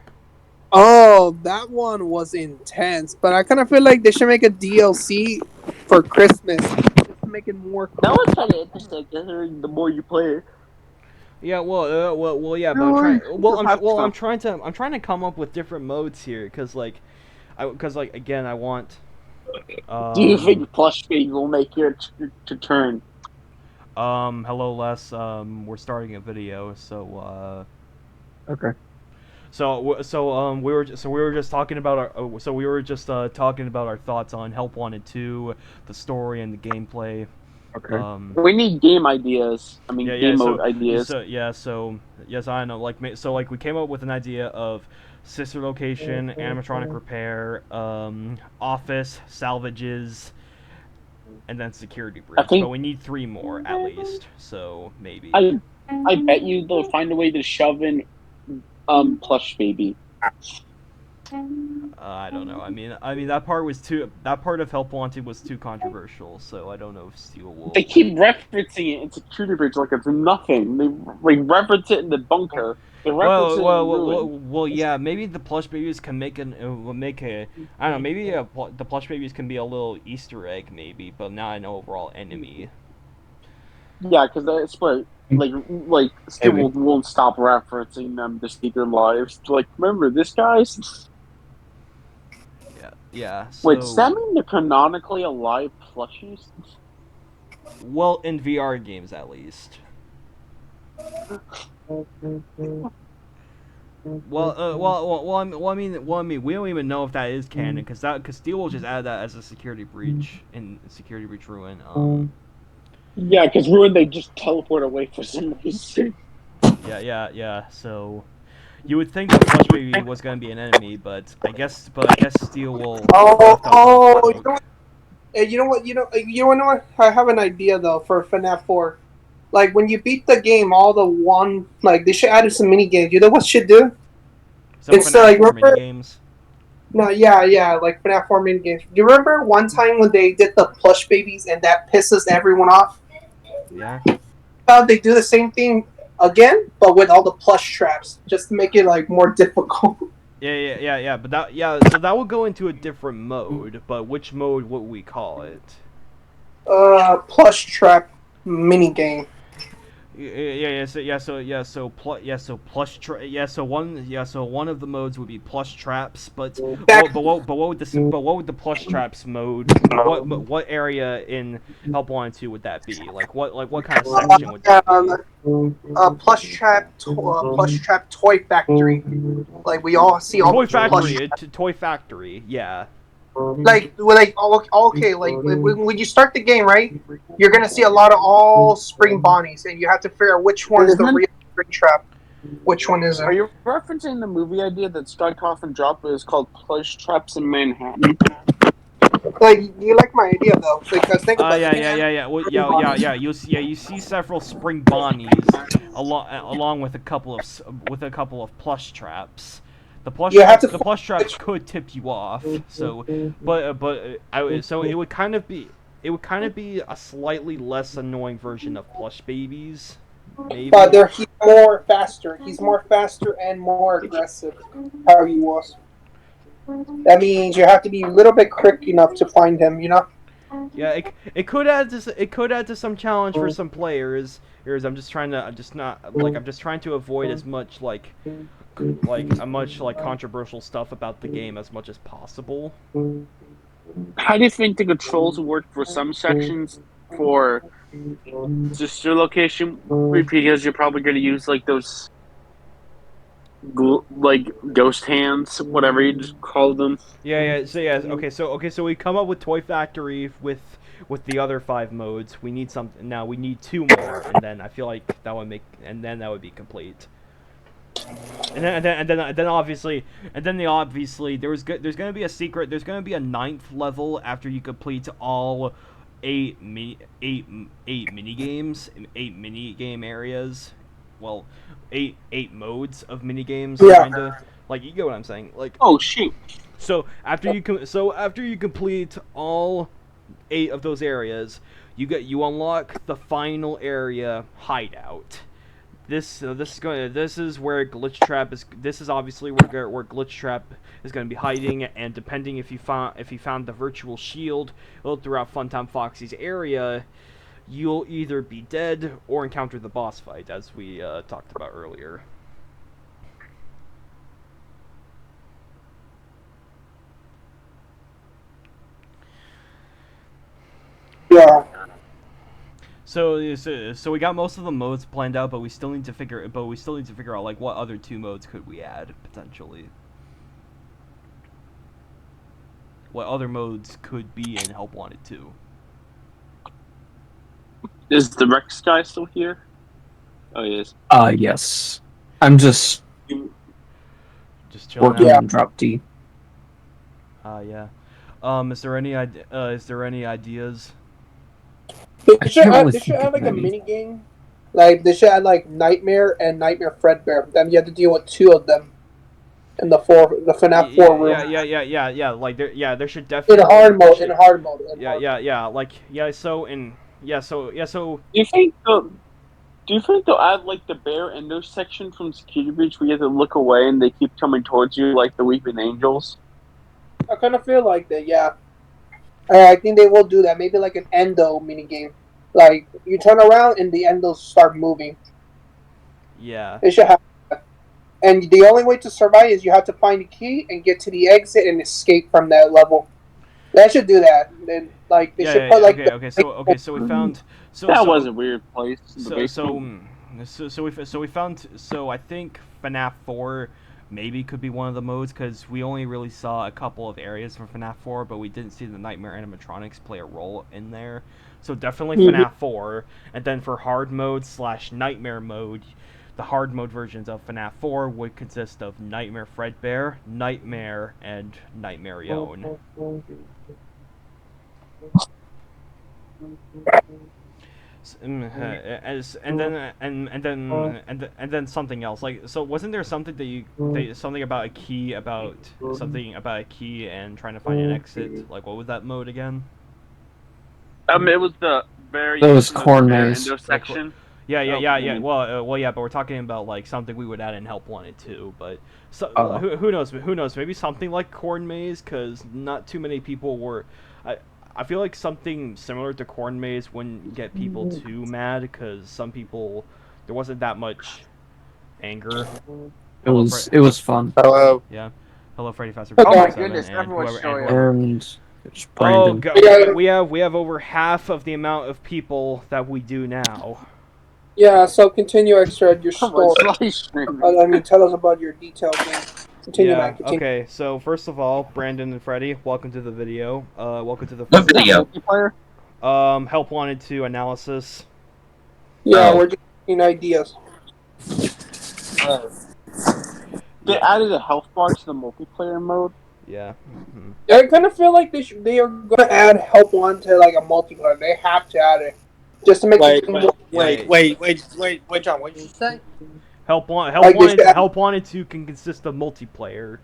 Oh, that one was intense, but I kind of feel like they should make a DLC for Christmas just to make it more That cool. was kind of interesting, considering the more you play it. Yeah, yeah, but Really? I'm trying to come up with different modes here, because like again, I want, Do you um, think plush baby will make your to turn? hello Les, we're starting a video, Okay. we were just talking about talking about our thoughts on Help Wanted 2, the story and the gameplay. Okay. We need game ideas. I mean, Yeah, yeah. game mode ideas. Yes, I know. Like we came up with an idea of sister location, animatronic repair, office, salvages, and then security I breach. But think we need 3 more at least. So maybe. I bet you they'll find a way to shove in plush baby. I don't know. I mean that part of Help Wanted was too controversial. So I don't know if Steel They will. keep referencing it in security breach like it's nothing. They like reference it in the bunker. They reference it in ruin. Yeah. Maybe the plush babies can make I don't know. Maybe the plush babies can be a little Easter egg, maybe, but not an overall enemy. Yeah, because that's what like still won't stop referencing them to save their lives. Like, remember this guys? Yeah, yeah. Wait, does that So, mean they're canonically alive plushies? well, in VR games at least. I mean, we don't even know if that is canon, because Steel will just add that as a security breach in Security Breach Ruin. Yeah, because ruin they just teleport away for some reason. Yeah. So, you would think the Plush Baby was gonna be an enemy, but I guess Steel will Oh, left out some oh, joke. you know what? You know what? I have an idea though for FNAF 4. Like when you beat the game, all the one like they should add some mini games. You know what should do? Some It's FNAF like 4 mini remember? games. No, yeah, like FNAF 4 mini games. Do you remember one time when they did the plush babies and that pisses everyone off? Yeah. They do the same thing again, but with all the plush traps, just to make it like more difficult. Yeah. But so that would go into a different mode. But which mode would we call it? Plush trap mini game. So one of the modes would be plush traps, but Back, what would the plush traps mode? What area in Help Wanted 2 would that be? What kind of section would that be? plush trap toy factory. Like we all see all Toy the plush. Factory, Toy Factory, yeah. Okay, like when you start the game, right? You're gonna see a lot of all spring bonnies, and you have to figure out which one's the real spring trap, which one isn't. Are you referencing the movie idea that Strike Off and Drop is called Plush Traps in Manhattan? Like, you like my idea though, because think about it. Yeah. Well, yeah. You see several spring bonnies along with a couple of plush traps. You have to. The plush traps could tip you off. So, so it would kind of be a slightly less annoying version of plush babies. Maybe. He's more faster. He's more faster and more aggressive. How he was. That means you have to be a little bit quick enough to find him. You know. Yeah, it could add to some challenge for some players. I'm just trying to avoid as much controversial stuff about the game as much as possible. How do you think the controls work for some sections for sister location? Because you're probably going to use like those like ghost hands, whatever you just call them. Yeah. So yeah. Okay. So we come up with Toy Factory with the other 5 modes. We need something now. We need 2 more, and then I feel like that would make, and then that would be complete. And then obviously, there's gonna be a secret. There's gonna be a 9th level after you complete all 8 mini games, 8 mini game areas. Well, eight modes of mini games, Yeah. kinda. Like, you get what I'm saying. Like, Oh shoot! so after you complete all 8 of those areas, you unlock the final area, Hideout. This is where Glitch Trap is. This is obviously where Glitch Trap is going to be hiding. And depending if you found the virtual shield throughout Funtime Foxy's area, you'll either be dead or encounter the boss fight, as we talked about earlier. Yeah. So we got most of the modes planned out, but we still need to figure out like what other 2 modes could we add potentially. What other modes could be in Help Wanted 2? Is the Rex guy still here? Oh, he is. Yes. I'm just Just chilling working out. on drop D. Yeah. Is there any ideas? They should can't add, really they should think add of like a any. mini game. Like they should add like Nightmare and Nightmare Fredbear. Then you have to deal with 2 of them in the FNAF 4 room. Yeah. Like there should In definitely hard mode. should- In hard mode. Yeah. Like So Do you think they'll add like the bear endo section from Security Breach where you have to look away and they keep coming towards you like the Weeping Angels? I kind of feel like that. Yeah. I think they will do that. Maybe like an endo mini game. Like you turn around and the endos start moving. Yeah. They should have that. And the only way to survive is you have to find a key and get to the exit and escape from that level. They should do that. Then like they should put like Okay. So we found. That was a weird place. In the So we found. So I think FNAF 4 maybe could be one of the modes, because we only really saw a couple of areas from FNAF 4, but we didn't see the Nightmare animatronics play a role in there. So definitely FNAF 4, and then for hard mode / Nightmare mode, the hard mode versions of FNAF 4 would consist of Nightmare Fredbear, Nightmare, and Nightmare Yone. And then something else, like, so wasn't there something something about a key and trying to find an exit? Like, what was that mode again? It was the very That was corn maze. endo section. Yeah. Well, yeah, but we're talking about like something we would add in Help Wanted too. But who knows? Who knows? Maybe something like Corn Maze, because not too many people were. I feel like something similar to Corn Maze wouldn't get people too mad, because some people, there wasn't that much anger. It was fun. Hello. Yeah. Hello, Freddy Faster. Oh my 47, goodness, and everyone's whoever- showing and up. whoever- And it's Oh, Brandon. we have over half of the amount of people that we do now. Yeah, so continue extra your story. Live streaming. I mean, tell us about your detailed game. Continue, Yeah. man. Continue. Okay. So first of all, Brandon and Freddy, welcome to the video. Welcome to the What video? Multiplayer? Help Wanted 2 analysis. Yeah, Oh. we're just getting ideas. They added a health bar to the multiplayer mode. Yeah. I kind of feel like they are going to add Help One to like a multiplayer. They have to add it just to make Wait, it more. wait, John, what did you say? Help Like they should- Wanted 2 can consist of multiplayer.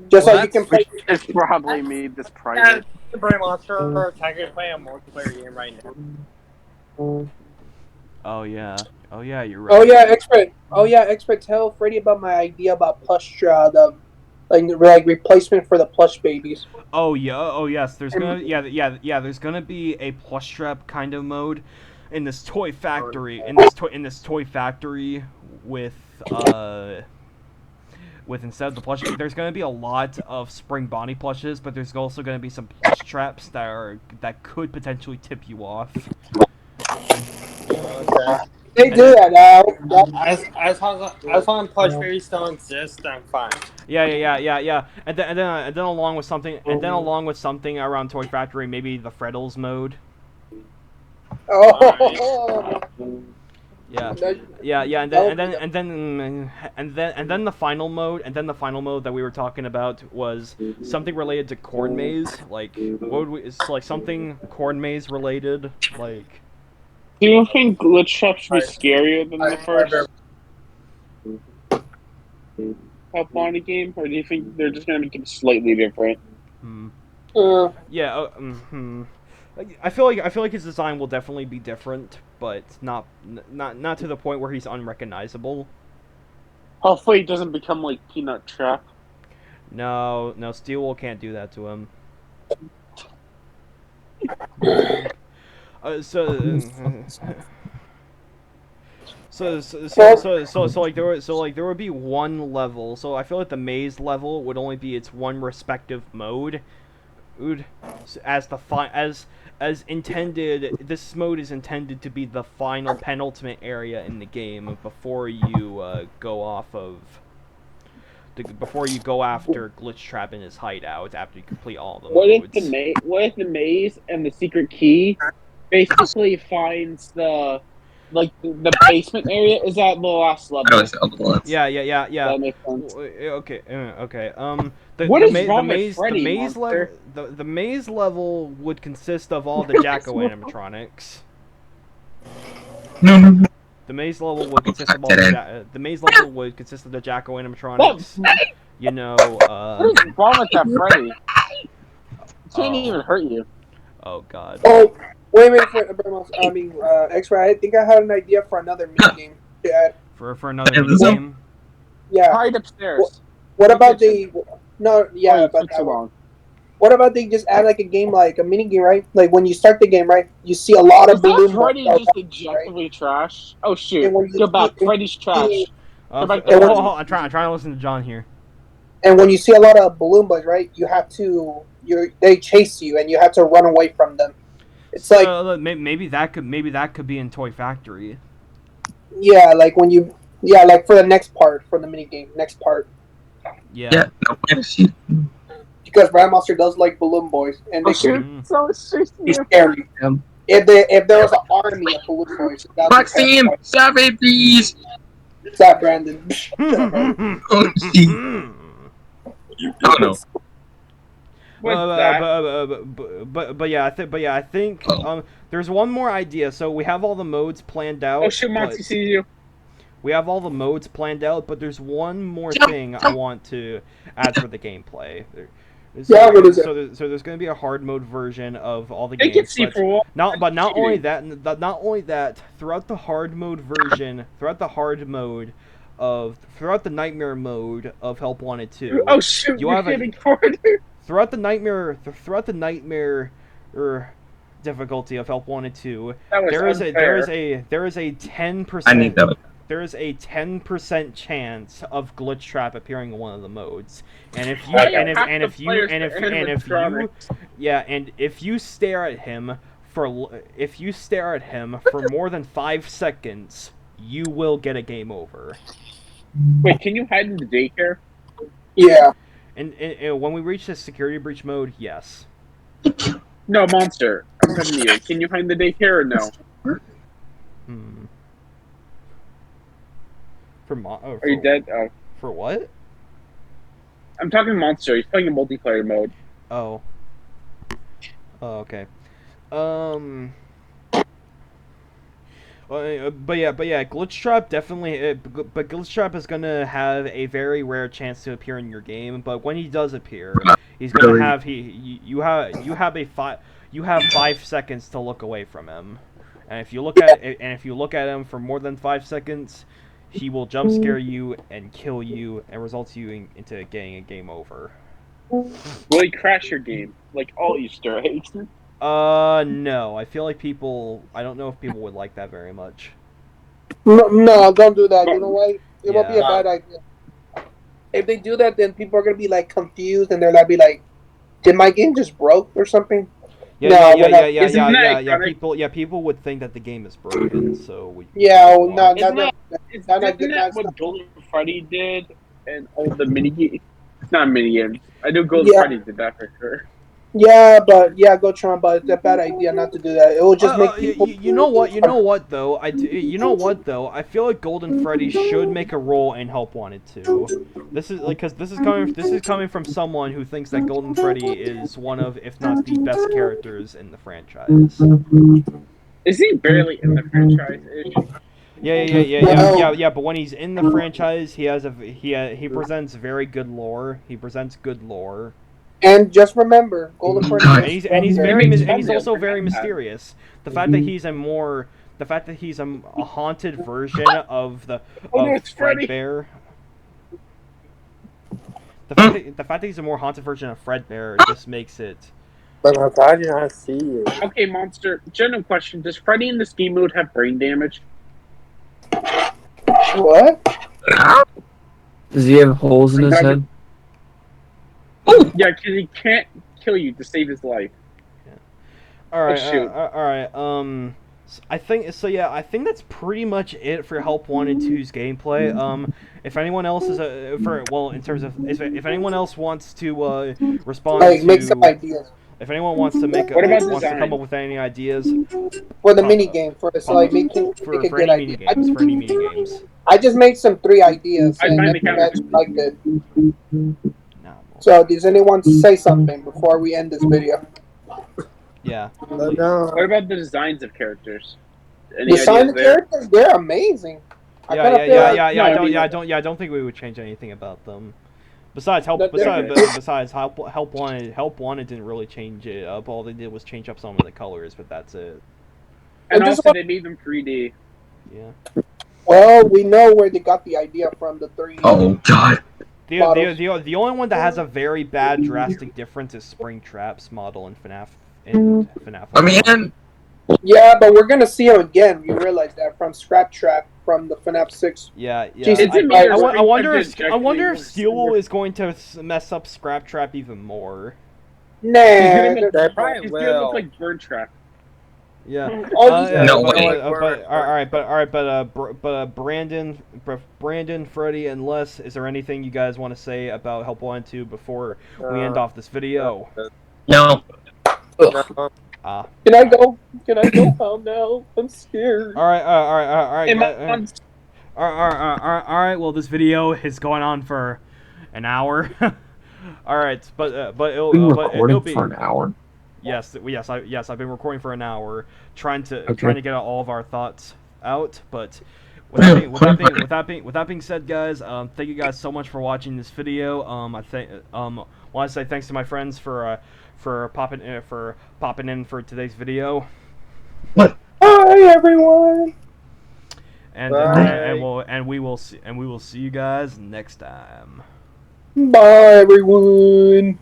Just Well, so you can play. It's probably made this private. The Brain Monster technically playing a multiplayer game right now. Oh yeah, you're right. Oh yeah, expert. Tell Freddy about my idea about plush, the like replacement for the plush babies. Oh yes. There's There's gonna be a plush trap kind of mode in this toy factory. In this toy factory with instead of the plush, there's gonna be a lot of Spring Bonnie plushes, but there's also gonna be some plush traps that could potentially tip you off. Okay. They do that now. As long as Plush Fairy still exists, I'm fine. Yeah. And then along with something around Toy Factory, maybe the Freddles mode. Oh, Yeah, that- and then the final mode, that we were talking about was something related to corn maze. Like, what would we? It's like something corn maze related. Like, Do you think glitch traps should be scarier than the first Help Wanted game, or do you think they're just gonna make it slightly different? yeah. I feel like his design will definitely be different, but not to the point where he's unrecognizable. Hopefully, it doesn't become like Peanut Trap. No, Steelwool can't do that to him. There would be one level. So I feel like the maze level would only be its one respective mode. As intended, this mode is intended to be the final penultimate area in the game before you go after Glitchtrap in his hideout after you complete all the modes. What if the maze and the secret key basically finds the basement area? Is that the last level? Yeah. That makes sense. Okay. What is wrong with Freddy, monster? The maze level would consist of all the Jacko animatronics. No. The maze level would consist of the Jacko animatronics. You know. What is wrong with that Freddy? It can't even hurt you. Oh God. Oh, wait, X-Ray. I think I had an idea for another mini game to add. For another mini game. Yeah. Hide upstairs. What about the? No, yeah, Oh, but took so long. what about they just add like a game, like a mini game, right? Like when you start the game, right? You see a lot of Is that balloon Freddy balls, just objectively trash? Oh shoot! And when you Go back. see- Freddy's trash. Hold on, I'm trying to listen to John here. And when you see a lot of balloon boys, right? You have to they chase you, and you have to run away from them. It's like maybe that could be in Toy Factory. yeah, like when you like for the next part for the mini game, next part. Yeah. Because Brad Monster does like balloon boys, and they Oh shoot! So be scary. If there was an army of balloon boys, that would be Maxime, terrifying. stop it, please. What's up, Brandon? Shut up, Brandon. Oh, gee. Oh no. But yeah, I think there's one more idea. So we have all the modes planned out. Oh shoot! Monty sees you. We have all the modes planned out, but there's one more thing I want to add for the gameplay. What is it? So there's going to be a hard mode version of all the They games. can see for what. Not only that, throughout the hard mode version, throughout the nightmare mode of Help Wanted 2. Oh shoot! You have hitting corner. Throughout the nightmare difficulty of Help Wanted 2, That was there is unfair. a 10%. I need that. There is a 10% chance of Glitch Trap appearing in one of the modes, and if you stare at him for more than 5 seconds, you will get a game over. Wait, can you hide in the daycare? Yeah. And when we reach the security breach mode, yes. No, monster. I'm coming to you. Can you hide in the daycare or no? Are you dead? Oh. For what? I'm talking monster. He's playing in multiplayer mode. Oh. Oh, okay. But yeah, Glitch Trap definitely. But Glitch Trap is gonna have a very rare chance to appear in your game. But when he does appear, he's gonna have you have 5 seconds to look away from him, and if you look at him for more than 5 seconds, he will jump scare you and kill you and results you into getting a game over. Will he crash your game like all Easter eggs? No. I feel like I don't know if people would like that very much. No, don't do that. You know what? It will be a bad idea. If they do that, then people are gonna be like confused, and they're gonna be like, "Did my game just broke or something?" Yeah, No, yeah, we're yeah, not- yeah, yeah, Isn't yeah, that yeah, yeah. ironic? People would think that the game is broken, so we. Yeah, we no, Isn't no, isn't that what Golden Freddy did and all the mini games? It's not mini games. I know Golden Yeah. Freddy did that for sure. Yeah, but yeah, go Tron, but it's a bad idea not to do that. It will just make people. You know what? You know what though? You know what though? I feel like Golden Freddy should make a role in Help Wanted 2. This is like because this is coming from someone who thinks that Golden Freddy is one of, if not the best characters in the franchise. Is he barely in the franchise? Yeah. But when he's in the franchise, he presents very good lore. He presents good lore. And just remember, Golden Freddy. And he's also for very that. mysterious. The fact that he's a haunted version of it's Freddy. Fredbear. The fact that he's a more haunted version of Fredbear just makes it. But how did I see it? Okay, Monster. General question: does Freddy in this game mode have brain damage? What? Does he have holes in his head? Yeah, because he can't kill you to save his life. All right, Oh, shoot. all right. I think so. Yeah, I think that's pretty much it for Help Wanted 2's gameplay. If anyone else is in terms of if anyone else wants to respond Like, to make some ideas if anyone wants to What about wants to design? come up with any ideas for the mini game first. Like, make a for good any idea. mini games, for any mini games. I just made some 3 ideas, I and finally that's counted. like it. No. So, does anyone say something before we end this video? Yeah. No. What about the designs of characters? Any Design the ideas there? characters; they're amazing. I Yeah, kinda yeah, feel yeah, like- yeah, yeah. no, I don't think we would change anything about them. Besides, Help That- they're Help Wanted didn't really change it up. All they did was change up some of the colors, but that's it. And just also, what- they made them 3D. Yeah. Well, we know where they got the idea from. The 3. Oh God. The only one that has a very bad drastic difference is Springtrap's model in FNAF. I mean, Yeah, but we're gonna see him again. You realize that from Scrap Trap from the FNAF 6. Yeah. Jesus, It's a I- mere I wonder if Springtrap Steel is going to mess up Scrap Trap even more. Nah, He's gonna they're- They probably He's gonna will. look like Burn Trap. Yeah. all these- No but, way. Brandon, Freddie, and Les, is there anything you guys want to say about Help Wanted 2 before we end off this video? no. Ah. Can I go? Can I go? Oh no, I'm scared. All right. Hey, All right. Well, this video is going on for an hour. All right, but it'll We but recorded it'll be for an hour. yes. I've been recording for an hour, trying to Okay. get all of our thoughts out. But with that being said, guys, thank you guys so much for watching this video. I think want to say thanks to my friends for popping in for today's video. Hi everyone. And we will see you guys next time. Bye everyone.